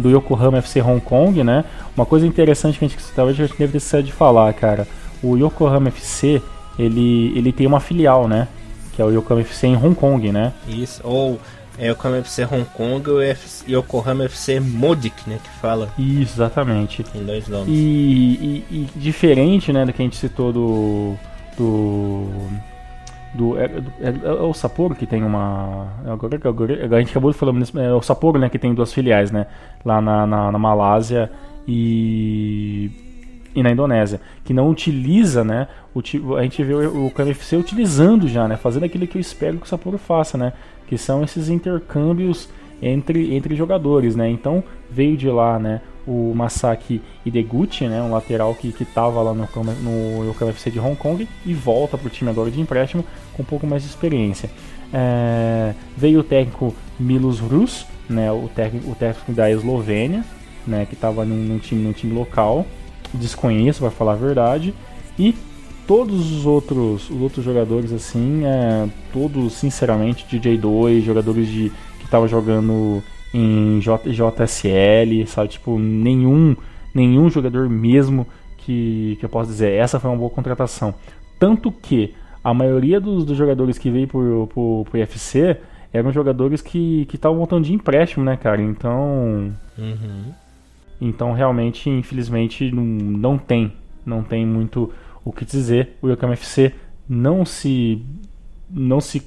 do Yokohama FC Hong Kong, né. Uma coisa interessante que a gente talvez deve ter esquecido de falar, cara. O Yokohama FC, ele tem uma filial, né, que é o Yokohama FC em Hong Kong, né. Isso, ou Yokohama FC Hong Kong ou Yokohama FC Modik, né, que fala. Isso, exatamente. Tem 2 nomes. E diferente, né, do que a gente citou é o Sapporo que tem uma... Agora a gente acabou de falar nisso, é o Sapporo, né, que tem 2 filiais, né, lá na Malásia e na Indonésia, que não utiliza, né, a gente vê o KMFC utilizando já, né, fazendo aquilo que eu espero que o Sapporo faça, né, que são esses intercâmbios entre jogadores, né. Então veio de lá, né, o Masaki Ideguchi, né, um lateral que estava lá no KMFC de Hong Kong, e volta para o time agora de empréstimo com um pouco mais de experiência. Veio o técnico Milos Rus, né, o técnico da Eslovênia, né, que estava num time local. Desconheço, para falar a verdade. E todos os outros jogadores, assim, todos sinceramente de J2, jogadores que estavam jogando em JSL, sabe, tipo, nenhum jogador mesmo que eu posso dizer, essa foi uma boa contratação. Tanto que a maioria dos jogadores que veio pro UFC eram jogadores que estavam voltando de empréstimo, né, cara, Então realmente, infelizmente, não tem muito o que dizer. O Yokohama FC não se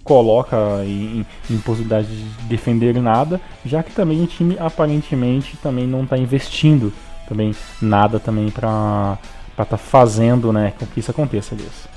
coloca em possibilidade de defender nada, já que também o time aparentemente também não está investindo também nada também para estar fazendo, né, com que isso aconteça, Elias.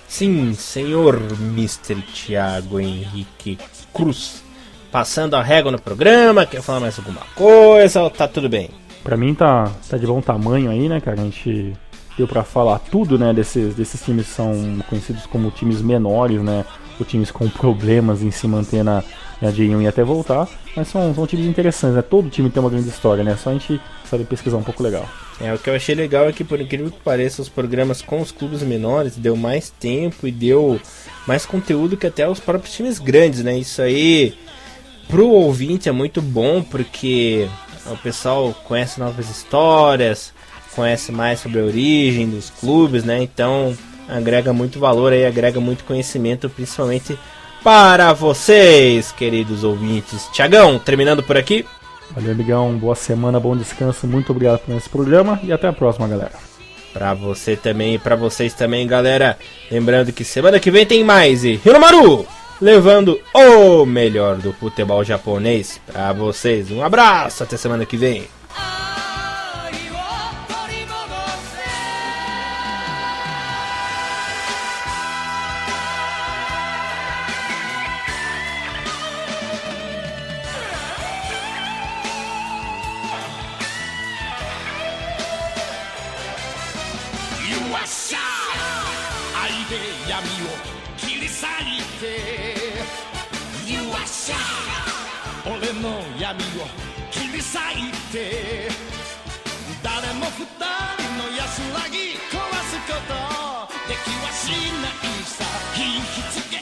Sim, senhor Mr. Thiago Henrique Cruz. Passando a régua no programa, quer falar mais alguma coisa ou tá tudo bem? Pra mim tá de bom tamanho aí, né, cara? A gente deu pra falar tudo, né, desses times que são conhecidos como times menores, né? Ou times com problemas em se manter na J1 e até voltar. Mas são times interessantes, né? Todo time tem uma grande história, né? Só a gente sabe pesquisar um pouco legal. O que eu achei legal é que, por incrível que pareça, os programas com os clubes menores deu mais tempo e deu mais conteúdo que até os próprios times grandes, né? Isso aí, pro ouvinte, é muito bom, porque o pessoal conhece novas histórias, conhece mais sobre a origem dos clubes, né? Então agrega muito valor aí, agrega muito conhecimento, principalmente para vocês, queridos ouvintes. Tiagão, terminando por aqui. Valeu, amigão. Boa semana, bom descanso. Muito obrigado por esse programa e até a próxima, galera. Pra você também e pra vocês também, galera. Lembrando que semana que vem tem mais e Hiromaru levando o melhor do futebol japonês pra vocês. Um abraço, até semana que vem. Hi